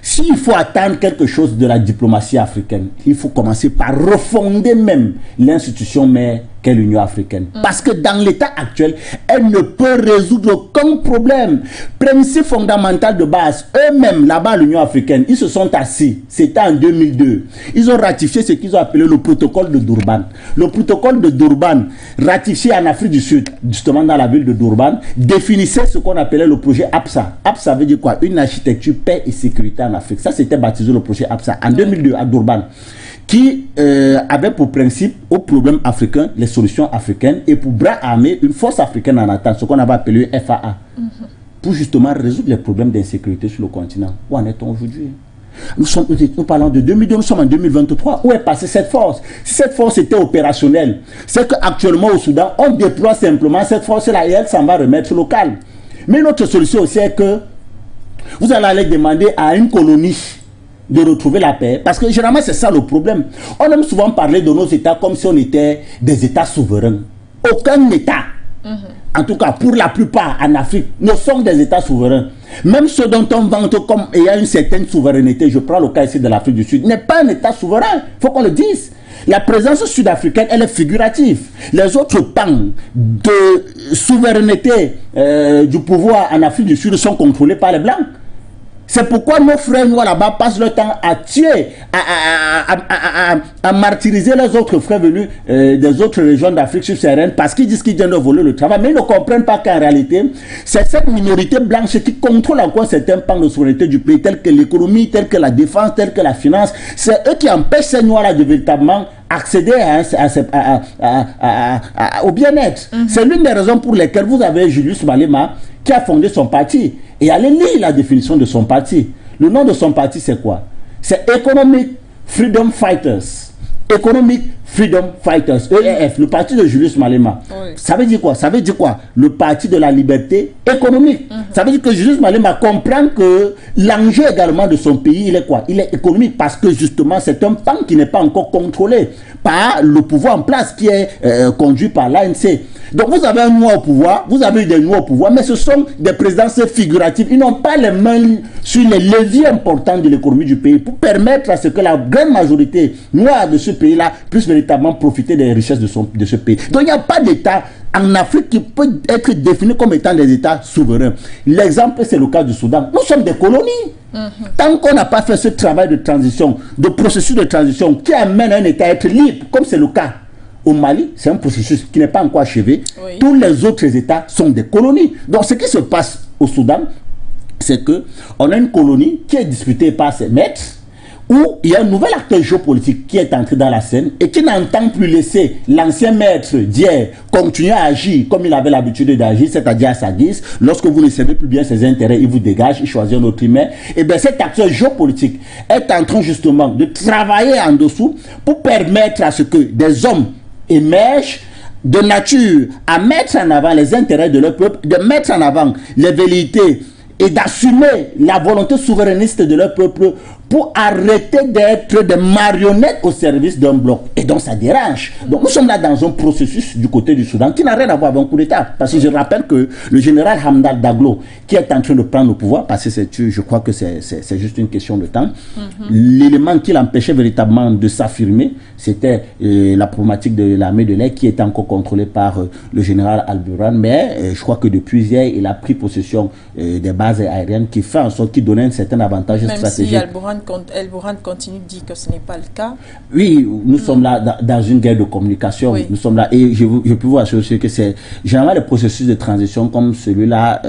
s'il faut attendre quelque chose de la diplomatie africaine, il faut commencer par refonder même l'institution mère qu'est l'Union africaine. Parce que dans l'état actuel, elle ne peut résoudre aucun problème. Principe fondamental de base, eux-mêmes, là-bas, l'Union africaine, ils se sont assis. C'était en 2002. Ils ont ratifié ce qu'ils ont appelé le protocole de Durban. Le protocole de Durban, ratifié en Afrique du Sud, justement dans la ville de Durban, définissait ce qu'on appelait le projet APSA. APSA veut dire quoi? Une architecture paix et sécurité en Afrique. Ça, c'était baptisé le projet APSA en 2002 à Durban, qui avait pour principe aux problèmes africains les solutions africaines et pour bras armé une force africaine en attente, ce qu'on avait appelé FAA, pour justement résoudre les problèmes d'insécurité sur le continent. Où en est-on aujourd'hui? Nous parlons de 2002, nous sommes en 2023. Où est passée cette force? Si cette force était opérationnelle, c'est qu'actuellement au Soudan, on déploie simplement cette force-là et elle s'en va remettre local. Mais notre solution aussi est que vous allez aller demander à une colonie de retrouver la paix, parce que généralement c'est ça le problème. On aime souvent parler de nos États comme si on était des États souverains. Aucun État, en tout cas pour la plupart en Afrique, ne sont des États souverains. Même ceux dont on vante comme ayant une certaine souveraineté, je prends le cas ici de l'Afrique du Sud, n'est pas un État souverain, il faut qu'on le dise. La présence sud-africaine, elle est figurative. Les autres pans de souveraineté du pouvoir en Afrique du Sud sont contrôlés par les Blancs. C'est pourquoi nos frères noirs là-bas passent leur temps à tuer, à martyriser les autres frères venus des autres régions d'Afrique subsaharienne parce qu'ils disent qu'ils viennent de voler le travail. Mais ils ne comprennent pas qu'en réalité, c'est cette minorité blanche qui contrôle encore certains pans de souveraineté du pays, tels que l'économie, tels que la défense, tels que la finance. C'est eux qui empêchent ces noirs-là de véritablement accéder au bien-être. C'est l'une des raisons pour lesquelles vous avez Julius Malema qui a fondé son parti. Et allez lire la définition de son parti. Le nom de son parti, c'est quoi? C'est Economic Freedom Fighters. Economic Freedom Fighters, EFF, le parti de Julius Malema. Oui. Ça veut dire quoi? Ça veut dire quoi? Le parti de la liberté économique. Ça veut dire que Julius Malema comprend que l'enjeu également de son pays, il est quoi? Il est économique parce que justement, c'est un pan qui n'est pas encore contrôlé par le pouvoir en place qui est conduit par l'ANC. Donc vous avez un noir au pouvoir, vous avez des noirs au pouvoir, mais ce sont des présidences figuratives. Ils n'ont pas les mains sur les leviers importants de l'économie du pays pour permettre à ce que la grande majorité noire de ce pays-là puisse véritablement profiter des richesses de ce pays. Donc il n'y a pas d'État en Afrique qui peut être défini comme étant des États souverains. L'exemple, c'est le cas du Soudan. Nous sommes des colonies. Tant qu'on n'a pas fait ce travail de transition, de processus de transition qui amène un État à être libre, comme c'est le cas au Mali, c'est un processus qui n'est pas encore achevé. Oui. Tous les autres États sont des colonies. Donc ce qui se passe au Soudan, c'est qu'on a une colonie qui est disputée par ses maîtres, où il y a un nouvel acteur géopolitique qui est entré dans la scène et qui n'entend plus laisser l'ancien maître d'hier continuer à agir comme il avait l'habitude d'agir, c'est-à-dire à sa guise. Lorsque vous ne servez plus bien ses intérêts, il vous dégage, il choisit un autre humain. Et bien cet acteur géopolitique est en train justement de travailler en dessous pour permettre à ce que des hommes émergent de nature à mettre en avant les intérêts de leur peuple, de mettre en avant les velléités et d'assumer la volonté souverainiste de leur peuple pour arrêter d'être des marionnettes au service d'un bloc. Et donc ça dérange. Donc nous sommes là dans un processus du côté du Soudan qui n'a rien à voir avec un coup d'État. Parce que je rappelle que le général Hamdan Daglo, qui est en train de prendre le pouvoir, parce que je crois que c'est juste une question de temps, l'élément qui l'empêchait véritablement de s'affirmer, c'était la problématique de l'armée de l'air qui était encore contrôlée par le général Al-Burhan. Mais je crois que depuis hier, il a pris possession des bases aériennes qui fait en sorte qu'il donnait un certain avantage stratégique. Même si El-Burhan continue de dire que ce n'est pas le cas. Oui, nous sommes là dans une guerre de communication. Oui. Nous sommes là et je peux vous assurer que c'est généralement les processus de transition comme celui-là,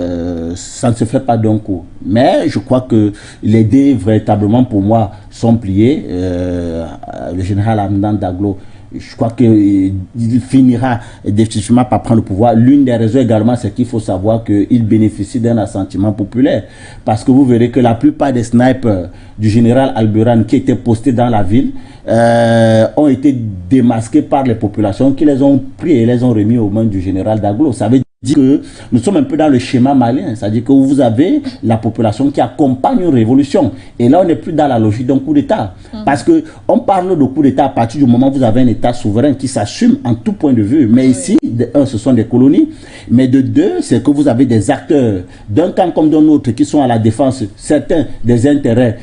ça ne se fait pas d'un coup. Mais je crois que les dés véritablement pour moi sont pliés. Le général Hamdan Daglo, je crois qu'il finira définitivement par prendre le pouvoir. L'une des raisons également, c'est qu'il faut savoir qu'il bénéficie d'un assentiment populaire. Parce que vous verrez que la plupart des snipers du général Al-Burhan qui étaient postés dans la ville ont été démasqués par les populations qui les ont pris et les ont remis aux mains du général Daglo. Ça veut dire que nous sommes un peu dans le schéma malien, c'est-à-dire que vous avez la population qui accompagne une révolution. Et là, on n'est plus dans la logique d'un coup d'État. Parce que on parle de coup d'État à partir du moment où vous avez un État souverain qui s'assume en tout point de vue. Mais ici, de un, ce sont des colonies. Mais de deux, c'est que vous avez des acteurs d'un camp comme d'un autre qui sont à la défense, certains des intérêts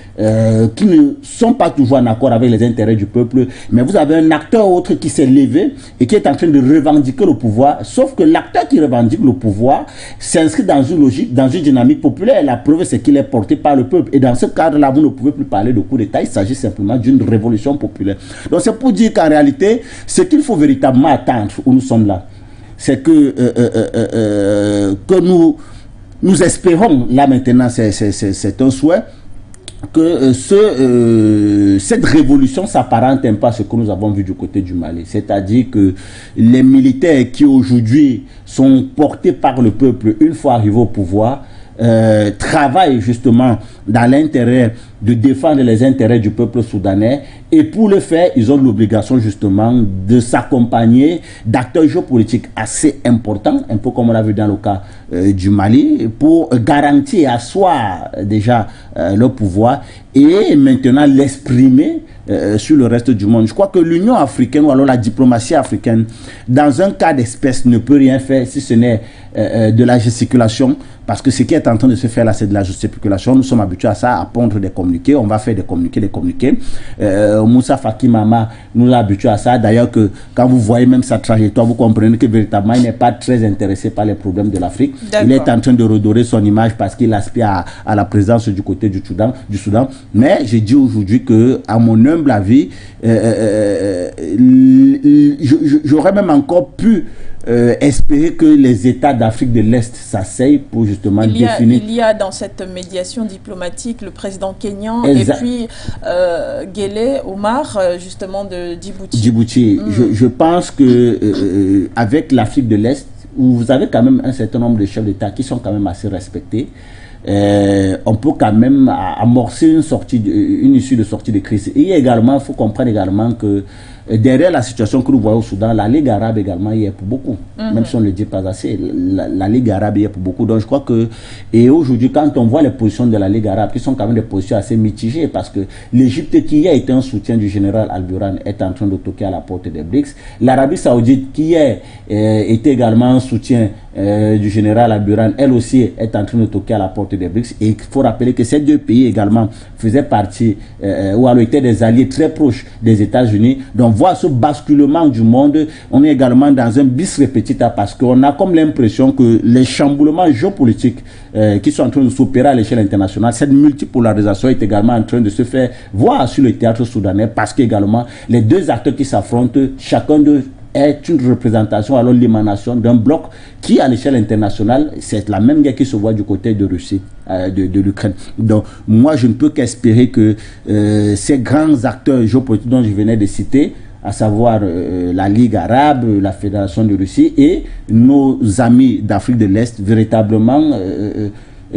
qui ne sont pas toujours en accord avec les intérêts du peuple. Mais vous avez un acteur autre qui s'est levé et qui est en train de revendiquer le pouvoir. Sauf que l'acteur qui revendique le pouvoir s'inscrit dans une logique, dans une dynamique populaire. La preuve, c'est qu'il est porté par le peuple. Et dans ce cadre-là, vous ne pouvez plus parler de coup d'État. Il s'agit simplement d'une révolution populaire. Donc c'est pour dire qu'en réalité, ce qu'il faut véritablement attendre où nous sommes là, c'est que nous espérons, là maintenant, c'est un souhait, que cette révolution s'apparente un peu à ce que nous avons vu du côté du Mali. C'est-à-dire que les militaires qui aujourd'hui sont portés par le peuple, une fois arrivés au pouvoir, travaillent justement dans l'intérêt de défendre les intérêts du peuple soudanais, et pour le faire, ils ont l'obligation justement de s'accompagner d'acteurs géopolitiques assez importants, un peu comme on l'a vu dans le cas du Mali, pour garantir et asseoir déjà le pouvoir et maintenant l'exprimer sur le reste du monde. Je crois que l'Union africaine ou alors la diplomatie africaine, dans un cas d'espèce, ne peut rien faire si ce n'est de la gesticulation, parce que ce qui est en train de se faire là, c'est de la gesticulation. Nous sommes habitués à ça, à pondre des communiqués. On va faire des communiqués. Moussa Faki Mahamat nous a habitués à ça. D'ailleurs, que quand vous voyez même sa trajectoire, vous comprenez que véritablement, il n'est pas très intéressé par les problèmes de l'Afrique. Il est en train de redorer son image parce qu'il aspire à la présence du côté du Soudan. Mais j'ai dit aujourd'hui que, à mon humble avis, j'aurais même encore pu espérer que les États d'Afrique de l'Est s'asseyent pour justement définir. Il y a dans cette médiation diplomatique le président kényan et puis Guélé Omar, justement de Djibouti. Je pense que avec l'Afrique de l'Est, où vous avez quand même un certain nombre de chefs d'État qui sont quand même assez respectés, on peut quand même amorcer une issue de sortie de crise. Et également, il faut comprendre également que derrière la situation que nous voyons au Soudan, la Ligue arabe également y est pour beaucoup. Même si on ne le dit pas assez, la Ligue arabe y est pour beaucoup. Donc je crois que, et aujourd'hui, quand on voit les positions de la Ligue arabe, qui sont quand même des positions assez mitigées, parce que l'Égypte, qui a été un soutien du général Al-Burhan, est en train de toquer à la porte des BRICS. L'Arabie Saoudite, qui était également un soutien du général Al-Burhan, elle aussi est en train de toquer à la porte des BRICS. Et il faut rappeler que ces deux pays également faisaient partie, ou alors étaient des alliés très proches des États-Unis. Donc voir ce basculement du monde, on est également dans un bis repetita, parce qu'on a comme l'impression que les chamboulements géopolitiques qui sont en train de s'opérer à l'échelle internationale, cette multipolarisation est également en train de se faire voir sur le théâtre soudanais, parce qu'également les deux acteurs qui s'affrontent, chacun d'eux est une représentation, alors l'émanation d'un bloc qui, à l'échelle internationale, c'est la même guerre qui se voit du côté de Russie, de l'Ukraine. Donc, moi, je ne peux qu'espérer que ces grands acteurs géopolitiques dont je venais de citer, à savoir la Ligue arabe, la Fédération de Russie et nos amis d'Afrique de l'Est, véritablement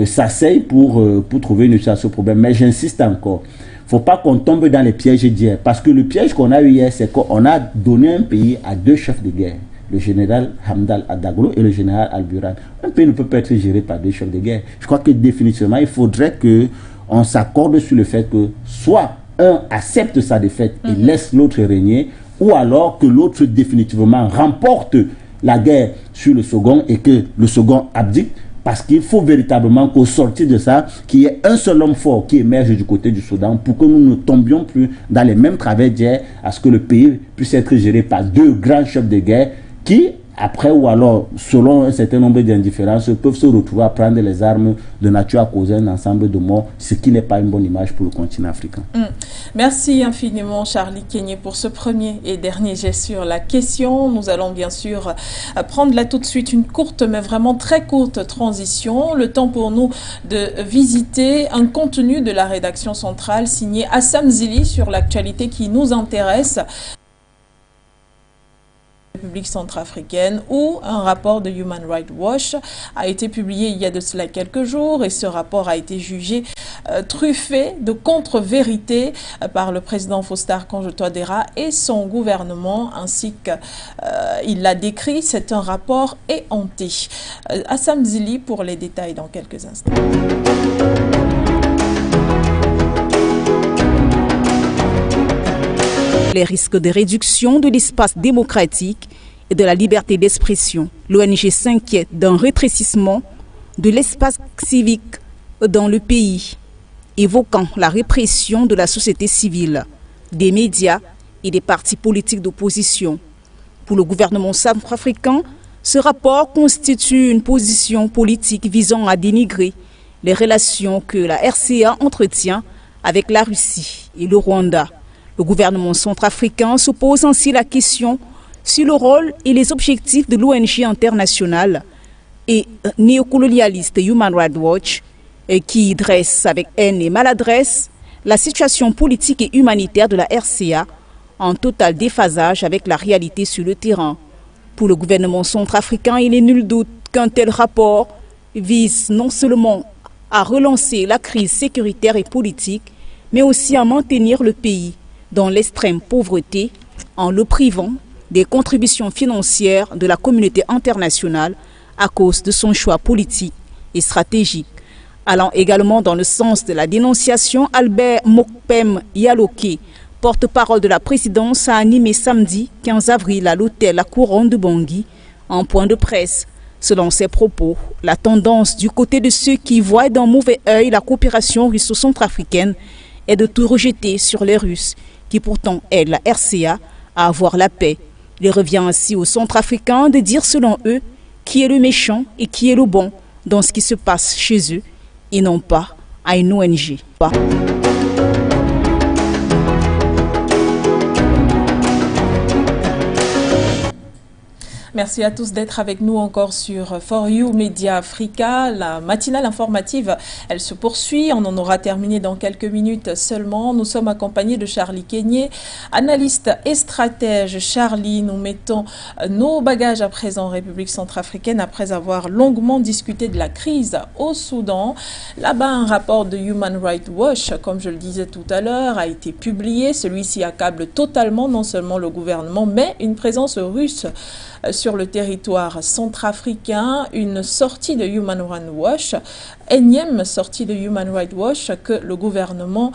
s'asseyent pour trouver une solution à ce problème. Mais j'insiste encore, il ne faut pas qu'on tombe dans les pièges d'hier. Parce que le piège qu'on a eu hier, c'est qu'on a donné un pays à deux chefs de guerre. le général Hamdal Dagalo et le général Al-Burhan. Un pays ne peut pas être géré par deux chefs de guerre. Je crois que définitivement, il faudrait qu'on s'accorde sur le fait que soit un accepte sa défaite et laisse l'autre régner, ou alors que l'autre définitivement remporte la guerre sur le second et que le second abdique, parce qu'il faut véritablement qu'au sortir de ça, qu'il y ait un seul homme fort qui émerge du côté du Soudan pour que nous ne tombions plus dans les mêmes travers d'hier, à ce que le pays puisse être géré par deux grands chefs de guerre qui, après ou alors, selon un certain nombre d'indifférences, peuvent se retrouver à prendre les armes de nature à causer un ensemble de morts, ce qui n'est pas une bonne image pour le continent africain. Merci infiniment, Charlie Kenyé, pour ce premier et dernier geste sur la question. Nous allons bien sûr prendre là tout de suite une courte, mais vraiment très courte transition. Le temps pour nous de visiter un contenu de la rédaction centrale signé Assam Zili sur l'actualité qui nous intéresse. République centrafricaine, où un rapport de Human Rights Watch a été publié il y a de cela quelques jours, et ce rapport a été jugé truffé de contre-vérités par le président Faustin Archange Touadéra et son gouvernement, ainsi qu'il l'a décrit. C'est un rapport éhonté. Assam Zili pour les détails dans quelques instants. Les risques de réduction de l'espace démocratique et de la liberté d'expression. L'ONG s'inquiète d'un rétrécissement de l'espace civique dans le pays, évoquant la répression de la société civile, des médias et des partis politiques d'opposition. Pour le gouvernement centrafricain, ce rapport constitue une position politique visant à dénigrer les relations que la RCA entretient avec la Russie et le Rwanda. Le gouvernement centrafricain se pose ainsi la question sur le rôle et les objectifs de l'ONG internationale et néocolonialiste Human Rights Watch, qui dresse avec haine et maladresse la situation politique et humanitaire de la RCA en total déphasage avec la réalité sur le terrain. Pour le gouvernement centrafricain, il n'est nul doute qu'un tel rapport vise non seulement à relancer la crise sécuritaire et politique, mais aussi à maintenir le pays dans l'extrême pauvreté en le privant des contributions financières de la communauté internationale à cause de son choix politique et stratégique. Allant également dans le sens de la dénonciation, Albert Mokpem Yaloke, porte-parole de la présidence, a animé samedi 15 avril à l'hôtel La Couronne de Bangui un point de presse. Selon ses propos, la tendance du côté de ceux qui voient d'un mauvais œil la coopération russo-centrafricaine est de tout rejeter sur les Russes, qui pourtant aident la RCA à avoir la paix. Il revient ainsi aux Centrafricains de dire selon eux qui est le méchant et qui est le bon dans ce qui se passe chez eux et non pas à une ONG. Merci à tous d'être avec nous encore sur For You Media Africa. La matinale informative, elle se poursuit. On en aura terminé dans quelques minutes seulement. Nous sommes accompagnés de Charlie Kenyé, analyste et stratège. Charlie, nous mettons nos bagages à présent en République centrafricaine après avoir longuement discuté de la crise au Soudan. Là-bas, un rapport de Human Rights Watch, comme je le disais tout à l'heure, a été publié. Celui-ci accable totalement non seulement le gouvernement, mais une présence russe sur le territoire centrafricain. Une sortie de Human Rights Watch, énième sortie de Human Rights Watch que le gouvernement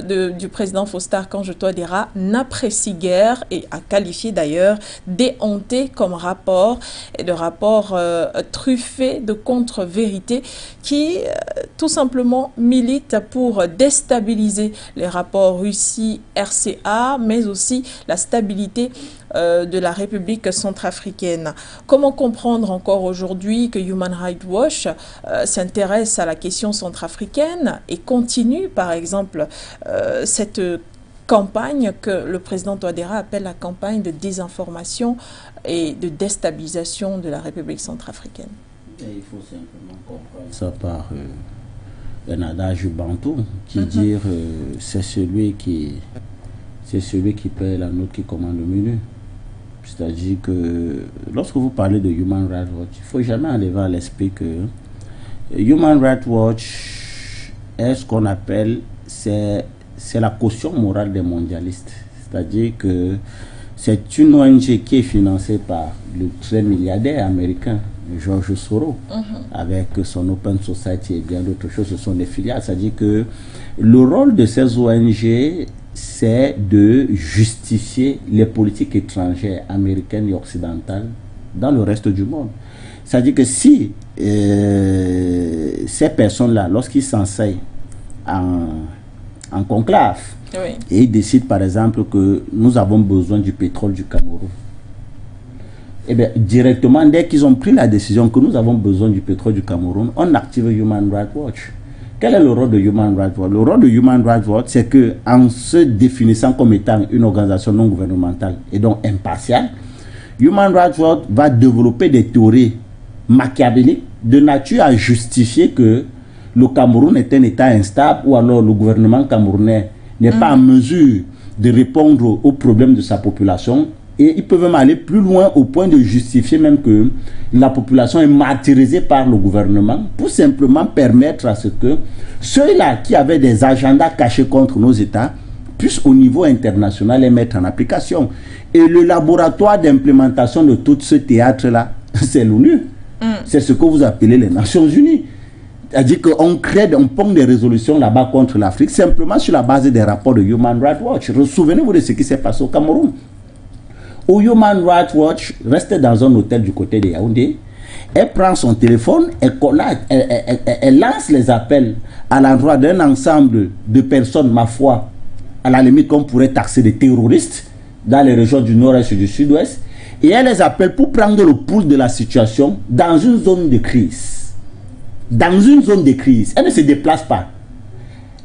du président Faustin Archange Touadéra n'apprécie guère et a qualifié d'ailleurs d'éhonté comme rapport, et de rapport truffé de contre-vérités qui tout simplement milite pour déstabiliser les rapports Russie-RCA, mais aussi la stabilité de la République centrafricaine. Comment comprendre encore aujourd'hui que Human Rights Watch s'intéresse à la question centrafricaine et continue, par exemple, cette campagne que le président Touadéra appelle la campagne de désinformation et de déstabilisation de la République centrafricaine? Et il faut simplement comprendre ça par un adage bantou qui dit c'est celui qui paie la note qui commande le menu. C'est-à-dire que lorsque vous parlez de Human Rights Watch, il ne faut jamais enlever à l'esprit que Human Rights Watch est ce qu'on appelle, c'est la caution morale des mondialistes. C'est-à-dire que C'est une ONG qui est financée par le très milliardaire américain George Soros, avec son Open Society et bien d'autres choses. Ce sont des filiales. C'est-à-dire que le rôle de ces ONG, c'est de justifier les politiques étrangères américaines et occidentales dans le reste du monde. C'est-à-dire que si ces personnes-là, lorsqu'ils s'enseignent en conclave, et ils décident par exemple que nous avons besoin du pétrole du Cameroun, et bien directement, dès qu'ils ont pris la décision que nous avons besoin du pétrole du Cameroun, on active Human Rights Watch. Quel est le rôle de Human Rights Watch? Le rôle de Human Rights Watch, c'est que, en se définissant comme étant une organisation non gouvernementale et donc impartiale, Human Rights Watch va développer des théories machiavéliques de nature à justifier que le Cameroun est un État instable, ou alors le gouvernement camerounais n'est pas en mesure de répondre aux problèmes de sa population. Et ils peuvent même aller plus loin au point de justifier même que la population est martyrisée par le gouvernement pour simplement permettre à ce que ceux-là qui avaient des agendas cachés contre nos États puissent au niveau international les mettre en application. Et le laboratoire d'implémentation de tout ce théâtre-là, c'est l'ONU. C'est ce que vous appelez les Nations Unies. C'est-à-dire qu'on pond des résolutions là-bas contre l'Afrique simplement sur la base des rapports de Human Rights Watch. Souvenez-vous de ce qui s'est passé au Cameroun. Où Human Rights Watch reste dans un hôtel du côté de Yaoundé, elle prend son téléphone, elle lance les appels à l'endroit d'un ensemble de personnes, ma foi, à la limite qu'on pourrait taxer de terroristes dans les régions du nord-est et du sud-ouest, et elle les appelle pour prendre le pouls de la situation dans une zone de crise. Dans une zone de crise, elle ne se déplace pas.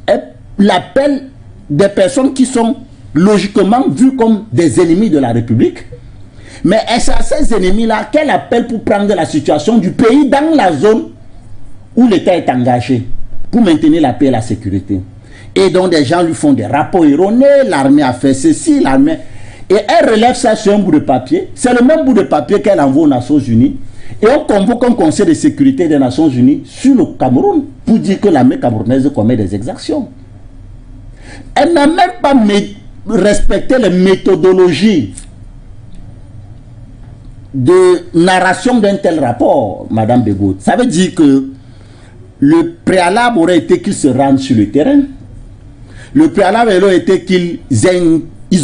Elle appelle des personnes qui sont logiquement vus comme des ennemis de la République, mais c'est à ces ennemis-là qu'elle appelle pour prendre la situation du pays dans la zone où l'État est engagé pour maintenir la paix et la sécurité. Et donc des gens lui font des rapports erronés, l'armée a fait ceci, l'armée... Et elle relève ça sur un bout de papier, c'est le même bout de papier qu'elle envoie aux Nations Unies, et on convoque un conseil de sécurité des Nations Unies sur le Cameroun pour dire que l'armée camerounaise commet des exactions. Elle n'a même pas respecter les méthodologies de narration d'un tel rapport, Madame Begaud. Ça veut dire que le préalable aurait été qu'ils se rendent sur le terrain. Le préalable aurait été qu'ils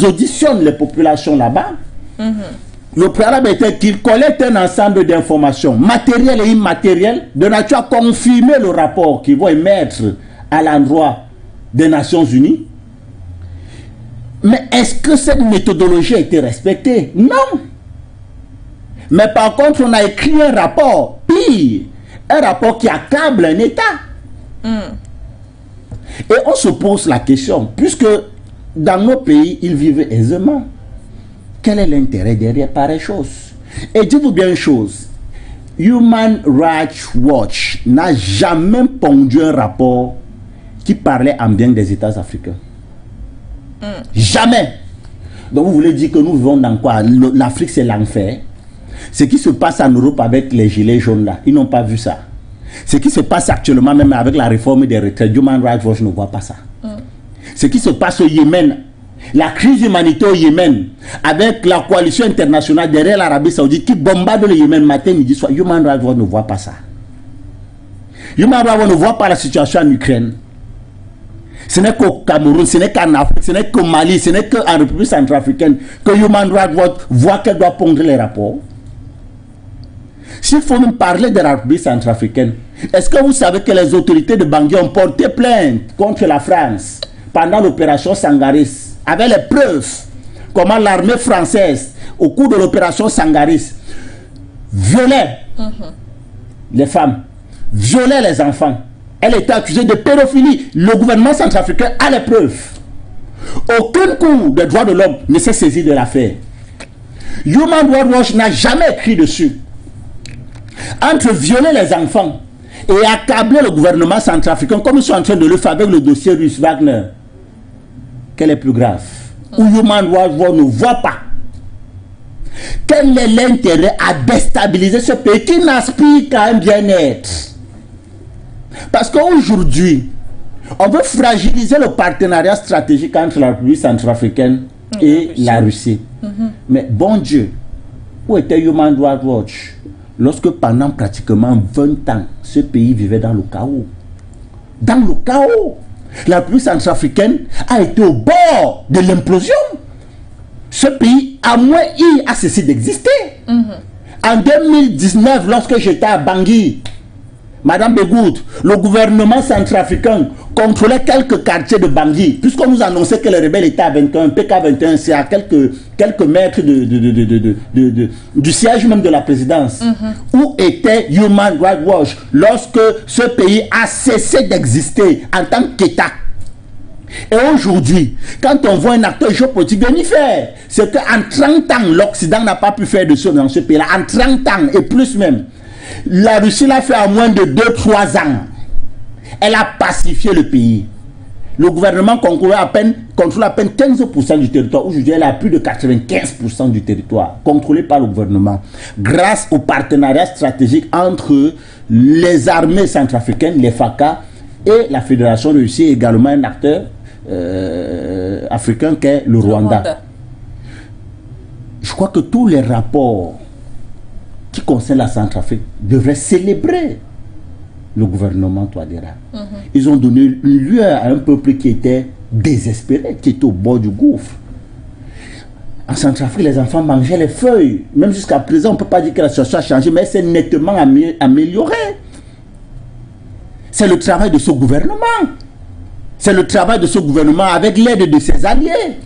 auditionnent les populations là-bas. Le préalable était qu'ils collectent un ensemble d'informations matérielles et immatérielles de nature à confirmer le rapport qu'ils vont émettre à l'endroit des Nations Unies. Mais est-ce que cette méthodologie a été respectée? Non. Mais par contre, on a écrit un rapport, pire, un rapport qui accable un État. Et on se pose la question, puisque dans nos pays, ils vivent aisément, quel est l'intérêt derrière pareille chose? Et dites-vous bien une chose, Human Rights Watch n'a jamais pondu un rapport qui parlait en bien des États africains. Jamais. Donc vous voulez dire que nous vivons dans quoi? L'Afrique c'est l'enfer. Ce qui se passe en Europe avec les gilets jaunes là, ils n'ont pas vu ça. Ce qui se passe actuellement même avec la réforme des retraites, Human Rights Watch ne voit pas ça. Ce qui se passe au Yémen, la crise humanitaire au Yémen, avec la coalition internationale derrière l'Arabie Saoudite qui bombarde le Yémen matin, midi, soir, Human Rights Watch ne voit pas ça. Human Rights Watch ne voit pas la situation en Ukraine. Ce n'est qu'au Cameroun, ce n'est qu'en Afrique, ce n'est qu'au Mali, ce n'est qu'en République centrafricaine que Human Rights Watch voit qu'elle doit pondre les rapports. S'il faut même parler de la République centrafricaine, est-ce que vous savez que les autorités de Bangui ont porté plainte contre la France pendant l'opération Sangaris, avec les preuves comment l'armée française, au cours de l'opération Sangaris, violait les femmes, violait les enfants. Elle était accusée de pédophilie. Le gouvernement centrafricain a les preuves. Aucun cour des droits de l'homme ne s'est saisi de l'affaire. Human Rights Watch n'a jamais écrit dessus. Entre violer les enfants et accabler le gouvernement centrafricain, comme ils sont en train de le faire avec le dossier russe Wagner, quel est plus grave? Où Human Rights Watch ne voit pas. Quel est l'intérêt à déstabiliser ce pays qui n'aspire qu'à un bien-être? Parce qu'aujourd'hui, on veut fragiliser le partenariat stratégique entre la République centrafricaine et la Russie. Mais bon Dieu, où était Human Rights Watch lorsque pendant pratiquement 20 ans, ce pays vivait dans le chaos? Dans le chaos. La République centrafricaine a été au bord de l'implosion. Ce pays, à moins, il a cessé d'exister. En 2019, lorsque j'étais à Bangui, Madame Begoud, le gouvernement centrafricain contrôlait quelques quartiers de Bangui, puisqu'on nous annonçait que les rebelles étaient à 21, PK21, c'est à quelques mètres du siège même de la présidence. Où était Human Rights Watch lorsque ce pays a cessé d'exister en tant qu'État? Et aujourd'hui, quand on voit un acteur géopolitique venir faire, c'est qu'en 30 ans, l'Occident n'a pas pu faire de choses dans ce pays-là. En 30 ans, et plus même. La Russie l'a fait en moins de 2-3 ans. Elle a pacifié le pays. Le gouvernement contrôle à peine 15% du territoire. Aujourd'hui, elle a plus de 95% du territoire contrôlé par le gouvernement. Grâce au partenariat stratégique entre les armées centrafricaines, les FACA, et la Fédération de Russie, également un acteur africain qu'est le Rwanda. Je crois que tous les rapports qui concernent la Centrafrique devraient célébrer le gouvernement Touadéra. Ils ont donné une lueur à un peuple qui était désespéré, qui était au bord du gouffre. En Centrafrique, les enfants mangeaient les feuilles. Même jusqu'à présent, on ne peut pas dire que la situation a changé, mais c'est nettement amélioré. C'est le travail de ce gouvernement. C'est le travail de ce gouvernement avec l'aide de ses alliés.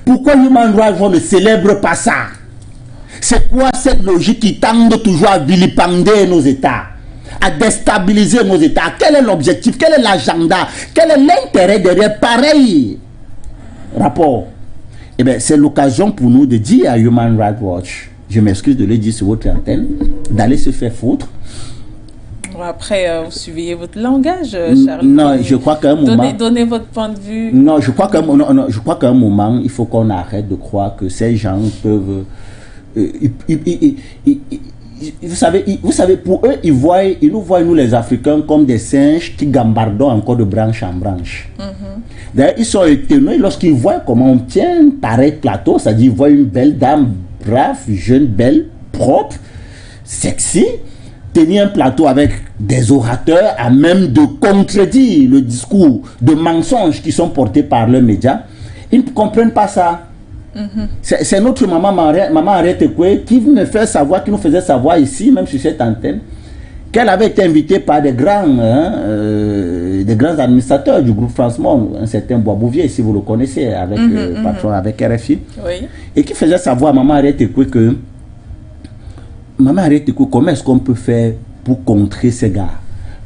Pourquoi Human Rights Watch ne célèbre pas ça? C'est quoi cette logique qui tend toujours à vilipender nos États, à déstabiliser nos États? Quel est l'objectif? Quel est l'agenda? Quel est l'intérêt derrière pareil rapport? Eh bien, c'est l'occasion pour nous de dire à Human Rights Watch, je m'excuse de le dire sur votre antenne, d'aller se faire foutre. Après, vous suivez votre langage, Charles. Non, je crois qu'à un moment... Donnez votre point de vue. Non, je crois qu'à un moment, il faut qu'on arrête de croire que ces gens peuvent... vous savez, pour eux, ils nous voient, nous les Africains, comme des singes qui gambardent encore de branche en branche. D'ailleurs, ils sont étonnés lorsqu'ils voient comment on tient pareil plateau, c'est-à-dire ils voient une belle dame, brave, jeune, belle, propre, sexy, tenir un plateau avec des orateurs à même de contredire le discours de mensonges qui sont portés par leurs médias. Ils ne comprennent pas ça. C'est notre maman Arrête Ekwe qui me fait savoir, qui nous faisait savoir ici, même sur cette antenne, qu'elle avait été invitée par des grands administrateurs du groupe France Monde, un certain Boisbouvier, si vous le connaissez, avec patron, avec RFI, et qui faisait savoir à maman Arrête Ekwe que Maman Arrête Ekwe, comment est-ce qu'on peut faire pour contrer ces gars?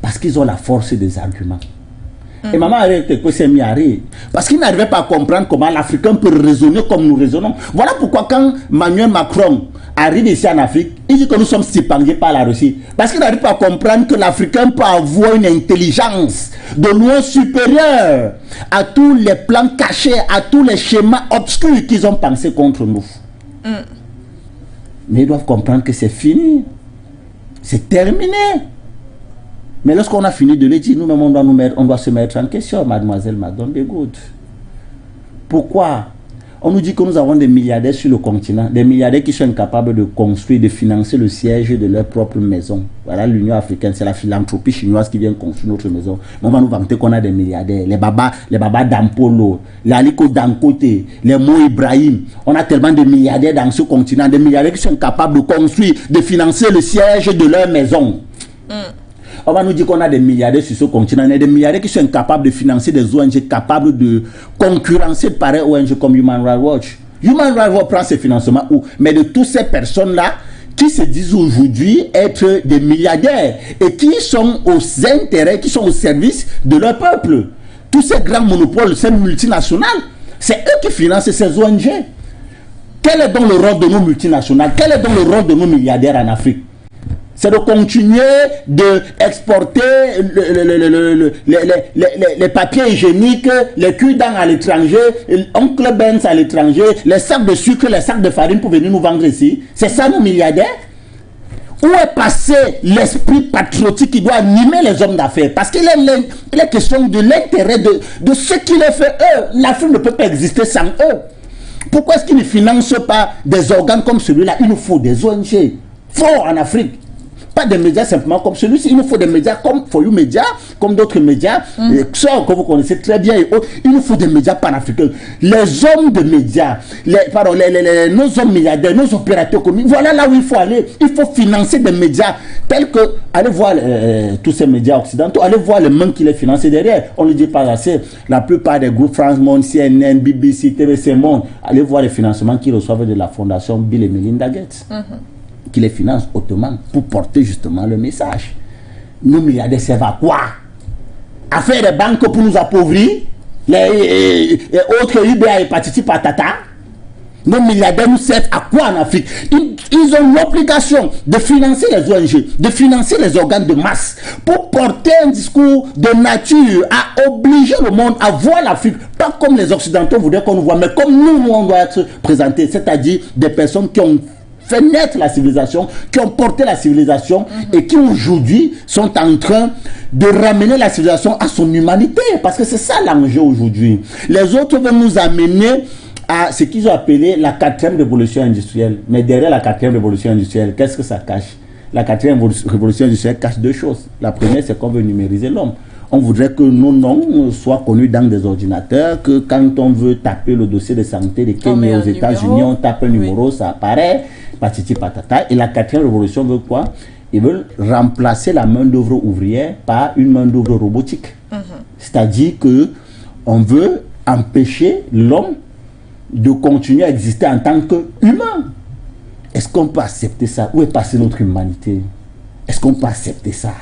Parce qu'ils ont la force des arguments. Et Maman Arrête Ekwe s'est mis à rire. Parce qu'il n'arrivait pas à comprendre comment l'Africain peut raisonner comme nous raisonnons. Voilà pourquoi quand Emmanuel Macron arrive ici en Afrique, il dit que nous sommes stipendiés par la Russie. Parce qu'il n'arrive pas à comprendre que l'Africain peut avoir une intelligence de loin supérieure à tous les plans cachés, à tous les schémas obscurs qu'ils ont pensés contre nous. Mais ils doivent comprendre que c'est fini. C'est terminé. Mais lorsqu'on a fini de le dire, nous-mêmes, on doit se mettre en question, mademoiselle Madame Begoud. Pourquoi? On nous dit que nous avons des milliardaires sur le continent, des milliardaires qui sont incapables de construire, de financer le siège de leur propre maison. Voilà, l'Union africaine, c'est la philanthropie chinoise qui vient construire notre maison. Mais on va nous vanter qu'on a des milliardaires. Les babas d'Ampolo, les Aliko Dankote, les Mo Ibrahim. On a tellement de milliardaires dans ce continent, des milliardaires qui sont capables de construire, de financer le siège de leur maison. On va nous dire qu'on a des milliardaires sur ce continent, il y a des milliardaires qui sont incapables de financer des ONG capables de concurrencer pareil ONG comme Human Rights Watch. Human Rights Watch prend ses financements où? Mais de toutes ces personnes-là qui se disent aujourd'hui être des milliardaires et qui sont aux intérêts, qui sont au service de leur peuple. Tous ces grands monopoles, ces multinationales, c'est eux qui financent ces ONG. Quel est donc le rôle de nos multinationales? Quel est donc le rôle de nos milliardaires en Afrique? C'est de continuer d'exporter les papiers hygiéniques, les cure-dents à l'étranger, Oncle Benz à l'étranger, les sacs de sucre, les sacs de farine pour venir nous vendre ici. C'est ça nos milliardaires? Où est passé l'esprit patriotique qui doit animer les hommes d'affaires? Parce qu'il est question de l'intérêt de ce qui les fait eux. L'Afrique ne peut pas exister sans eux. Pourquoi est-ce qu'ils ne financent pas des organes comme celui-là? Il nous faut des ONG forts en Afrique. Pas des médias simplement comme celui-ci. Il nous faut des médias comme For You Media, comme d'autres médias, que vous connaissez très bien et autres. Il nous faut des médias panafricains. Les hommes de médias, nos hommes milliardaires, nos opérateurs communs, voilà là où il faut aller. Il faut financer des médias tels que, allez voir tous ces médias occidentaux, allez voir les mains qui les financent derrière. On ne le dit pas assez. La plupart des groupes France Monde, CNN, BBC, TVC Monde, allez voir les financements qu'ils reçoivent de la fondation Bill et Melinda Gates. Qui les finance hautement pour porter justement le message. Nos milliardaires servent à quoi? À faire des banques pour nous appauvrir, les autres UBA et Patiti Patata. Nos milliardaires nous servent à quoi en Afrique? Ils ont l'obligation de financer les ONG, de financer les organes de masse pour porter un discours de nature à obliger le monde à voir l'Afrique, pas comme les Occidentaux voudraient qu'on nous voit, mais comme nous on doit être présentés, c'est-à-dire des personnes qui ont fait naître la civilisation, qui ont porté la civilisation et qui aujourd'hui sont en train de ramener la civilisation à son humanité, parce que c'est ça l'enjeu aujourd'hui. Les autres veulent nous amener à ce qu'ils ont appelé la 4e révolution industrielle. Mais derrière la 4e révolution industrielle, qu'est-ce que ça cache? La 4e révolution industrielle cache deux choses. La première, c'est qu'on veut numériser l'homme. On voudrait que nos noms soient connus dans des ordinateurs, que quand on veut taper le dossier de santé de Kenya aux États-Unis, on tape un numéro, ça apparaît, patiti patata. Et la 4e révolution veut quoi? Ils veulent remplacer la main-d'œuvre ouvrière par une main-d'œuvre robotique. C'est-à-dire que on veut empêcher l'homme de continuer à exister en tant qu'humain. Est-ce qu'on peut accepter ça? Où est passée notre humanité? Est-ce qu'on peut accepter ça?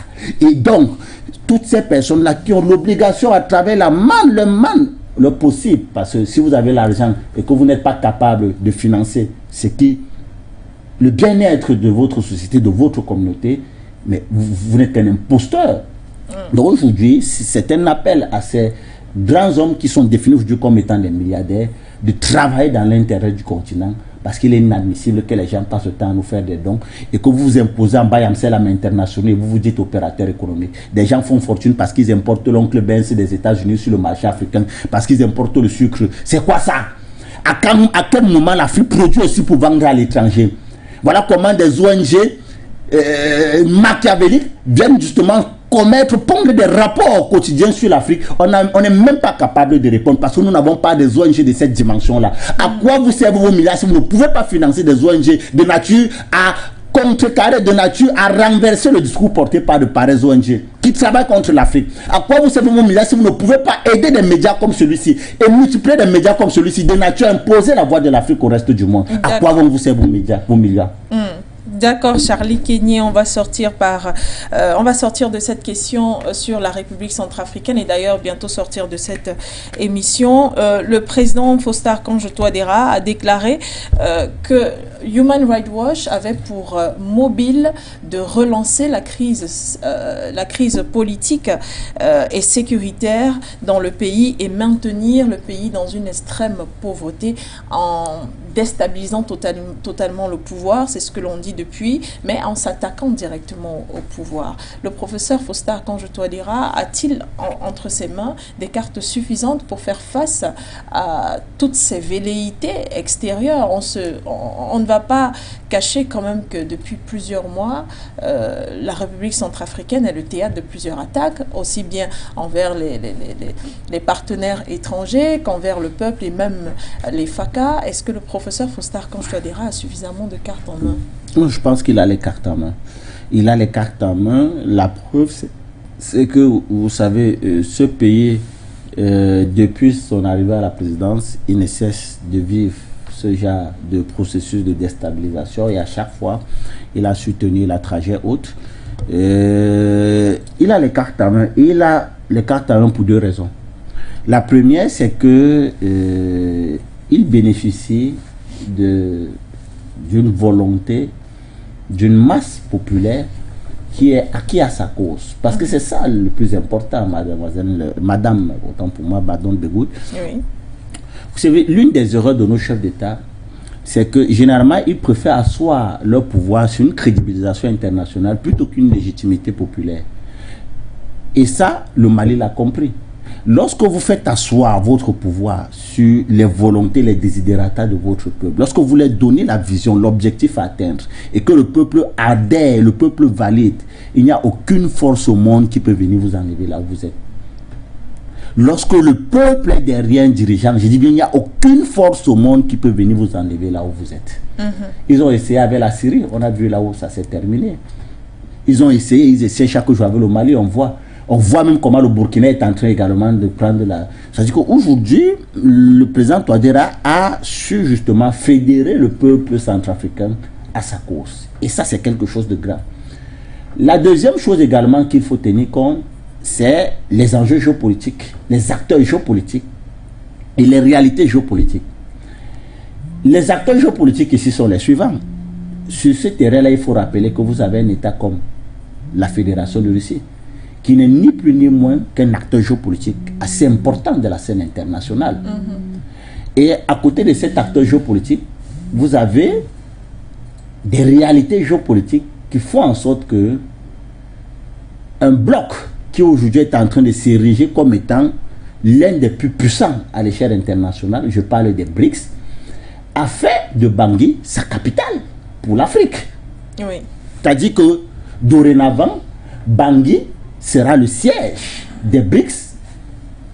Et donc, toutes ces personnes-là qui ont l'obligation à travers la manne, le possible, parce que si vous avez l'argent et que vous n'êtes pas capable de financer ce qui, le bien-être de votre société, de votre communauté, mais vous n'êtes qu'un imposteur. Donc aujourd'hui, c'est un appel à ces grands hommes qui sont définis aujourd'hui comme étant des milliardaires, de travailler dans l'intérêt du continent, parce qu'il est inadmissible que les gens passent le temps à nous faire des dons et que vous vous imposez en Bayamselam international et vous vous dites opérateur économique. Des gens font fortune parce qu'ils importent l'oncle Benz des États-Unis sur le marché africain, parce qu'ils importent le sucre. C'est quoi ça? À quel moment l'Afrique produit aussi pour vendre à l'étranger? Voilà comment des ONG machiavéliques viennent justement pondre des rapports quotidiens sur l'Afrique. On n'est même pas capable de répondre parce que nous n'avons pas des ONG de cette dimension-là. À quoi vous servent vos milliards si vous ne pouvez pas financer des ONG de nature à contrecarrer, de nature à renverser le discours porté par de pareilles ONG qui travaillent contre l'Afrique? À quoi vous servent vos milliards si vous ne pouvez pas aider des médias comme celui-ci et multiplier des médias comme celui-ci de nature à imposer la voix de l'Afrique au reste du monde? À quoi vont vous servir vos milliards? D'accord, Charlie Kenyé, on va sortir de cette question sur la République centrafricaine et d'ailleurs bientôt sortir de cette émission. Le président Faustin Archange Touadéra a déclaré que Human Rights Watch avait pour mobile de relancer la crise politique et sécuritaire dans le pays et maintenir le pays dans une extrême pauvreté en déstabilisant totalement le pouvoir. C'est ce que l'on dit depuis, mais en s'attaquant directement au pouvoir. Le professeur Faustin Archange Touadéra a-t-il entre ses mains des cartes suffisantes pour faire face à toutes ces velléités extérieures? On ne va pas cacher quand même que depuis plusieurs mois, la République centrafricaine est le théâtre de plusieurs attaques, aussi bien envers les partenaires étrangers qu'envers le peuple et même les FACA. Est-ce que le professeur Faustin Archange Touadéra a suffisamment de cartes en main? Je pense qu'il a les cartes en main. Il a les cartes en main. La preuve, c'est que, vous savez, ce pays, depuis son arrivée à la présidence, il ne cesse de vivre ce genre de processus de déstabilisation et à chaque fois, il a soutenu la trajet haute. Il a les cartes en main. Et il a les cartes en main pour deux raisons. La première, c'est que il bénéficie d'une volonté, d'une masse populaire qui est acquis à sa cause. Parce que c'est ça le plus important, madame, autant pour moi, Badon Begout. Oui. Vous savez, l'une des erreurs de nos chefs d'État, c'est que généralement, ils préfèrent asseoir leur pouvoir sur une crédibilisation internationale plutôt qu'une légitimité populaire. Et ça, le Mali l'a compris. Lorsque vous faites asseoir votre pouvoir sur les volontés, les desiderata de votre peuple, lorsque vous leur donnez la vision, l'objectif à atteindre, et que le peuple adhère, le peuple valide, il n'y a aucune force au monde qui peut venir vous enlever là où vous êtes. Lorsque le peuple est derrière un dirigeant, je dis bien, il n'y a aucune force au monde qui peut venir vous enlever là où vous êtes. Ils ont essayé avec la Syrie, on a vu là où ça s'est terminé. Ils ont essayé, ils essaient chaque jour avec le Mali, on voit même comment le Burkina est en train également de prendre la... C'est-à-dire qu'aujourd'hui, le président Touadéra a su justement fédérer le peuple centrafricain à sa cause. Et ça, c'est quelque chose de grave. La deuxième chose également qu'il faut tenir compte, c'est les enjeux géopolitiques, les acteurs géopolitiques et les réalités géopolitiques. Les acteurs géopolitiques ici sont les suivants. Sur ce terrain-là, il faut rappeler que vous avez un État comme la Fédération de Russie, qui n'est ni plus ni moins qu'un acteur géopolitique assez important de la scène internationale. Et à côté de cet acteur géopolitique, vous avez des réalités géopolitiques qui font en sorte que un bloc qui aujourd'hui est en train de s'ériger comme étant l'un des plus puissants à l'échelle internationale, je parle des BRICS, a fait de Bangui sa capitale pour l'Afrique. Oui. C'est-à-dire que dorénavant, Bangui sera le siège des BRICS,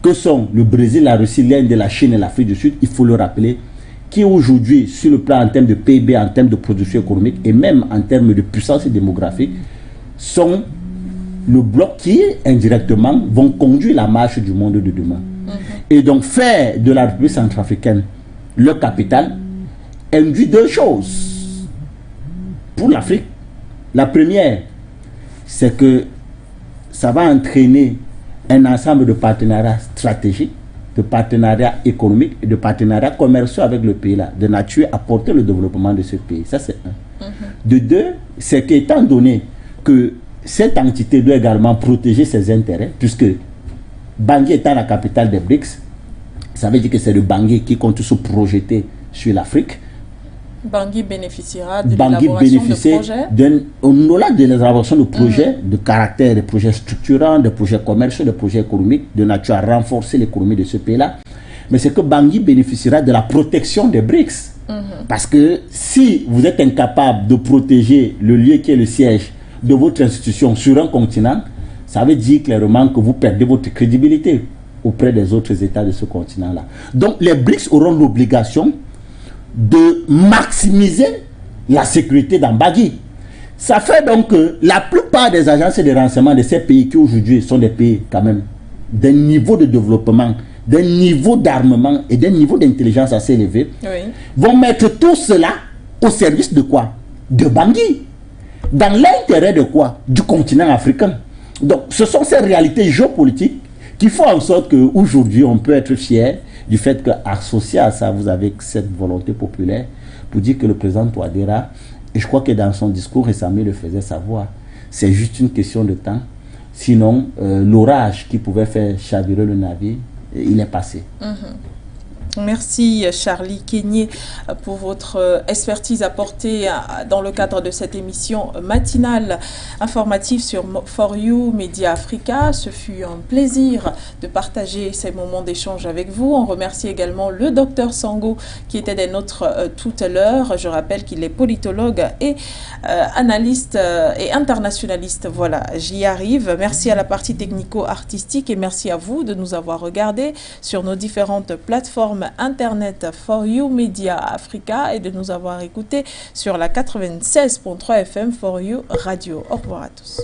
que sont le Brésil, la Russie, l'Inde, la Chine et l'Afrique du Sud, il faut le rappeler, qui aujourd'hui, sur le plan en termes de PIB, en termes de production économique et même en termes de puissance démographique, sont le bloc qui, indirectement, vont conduire la marche du monde de demain. Et donc, faire de la République centrafricaine le capital induit deux choses pour l'Afrique. La première, c'est que ça va entraîner un ensemble de partenariats stratégiques, de partenariats économiques et de partenariats commerciaux avec le pays-là, de nature à porter le développement de ce pays. Ça, c'est un. De deux, c'est qu'étant donné que cette entité doit également protéger ses intérêts, puisque Bangui étant la capitale des BRICS, ça veut dire que c'est le Bangui qui compte se projeter sur l'Afrique. Bangui bénéficiera de l'élaboration de projets. Au-delà de l'élaboration de projets de caractère, des projets structurants, des projets commerciaux, des projets économiques, de nature à renforcer l'économie de ce pays-là. Mais c'est que Bangui bénéficiera de la protection des BRICS. Parce que si vous êtes incapable de protéger le lieu qui est le siège de votre institution sur un continent, ça veut dire clairement que vous perdez votre crédibilité auprès des autres États de ce continent-là. Donc les BRICS auront l'obligation de maximiser la sécurité dans Bangui. Ça fait donc que la plupart des agences de renseignement de ces pays qui aujourd'hui sont des pays quand même d'un niveau de développement, d'un niveau d'armement et d'un niveau d'intelligence assez élevé, vont mettre tout cela au service de quoi? De Bangui. Dans l'intérêt de quoi? Du continent africain. Donc ce sont ces réalités géopolitiques qui font en sorte qu'aujourd'hui on peut être fier du fait qu'associé à ça, vous avez cette volonté populaire pour dire que le président Touadéra, et je crois que dans son discours récemment, il le faisait savoir, c'est juste une question de temps. Sinon, l'orage qui pouvait faire chavirer le navire, il est passé. Merci Charlie Kenyé pour votre expertise apportée dans le cadre de cette émission matinale informative sur For You Media Africa. Ce fut un plaisir de partager ces moments d'échange avec vous. On remercie également le docteur Sango qui était des nôtres tout à l'heure. Je rappelle qu'il est politologue et analyste et internationaliste. Voilà, j'y arrive. Merci à la partie technico-artistique et merci à vous de nous avoir regardés sur nos différentes plateformes internet For You Media Africa et de nous avoir écoutés sur la 96.3 FM For You Radio. Au revoir à tous.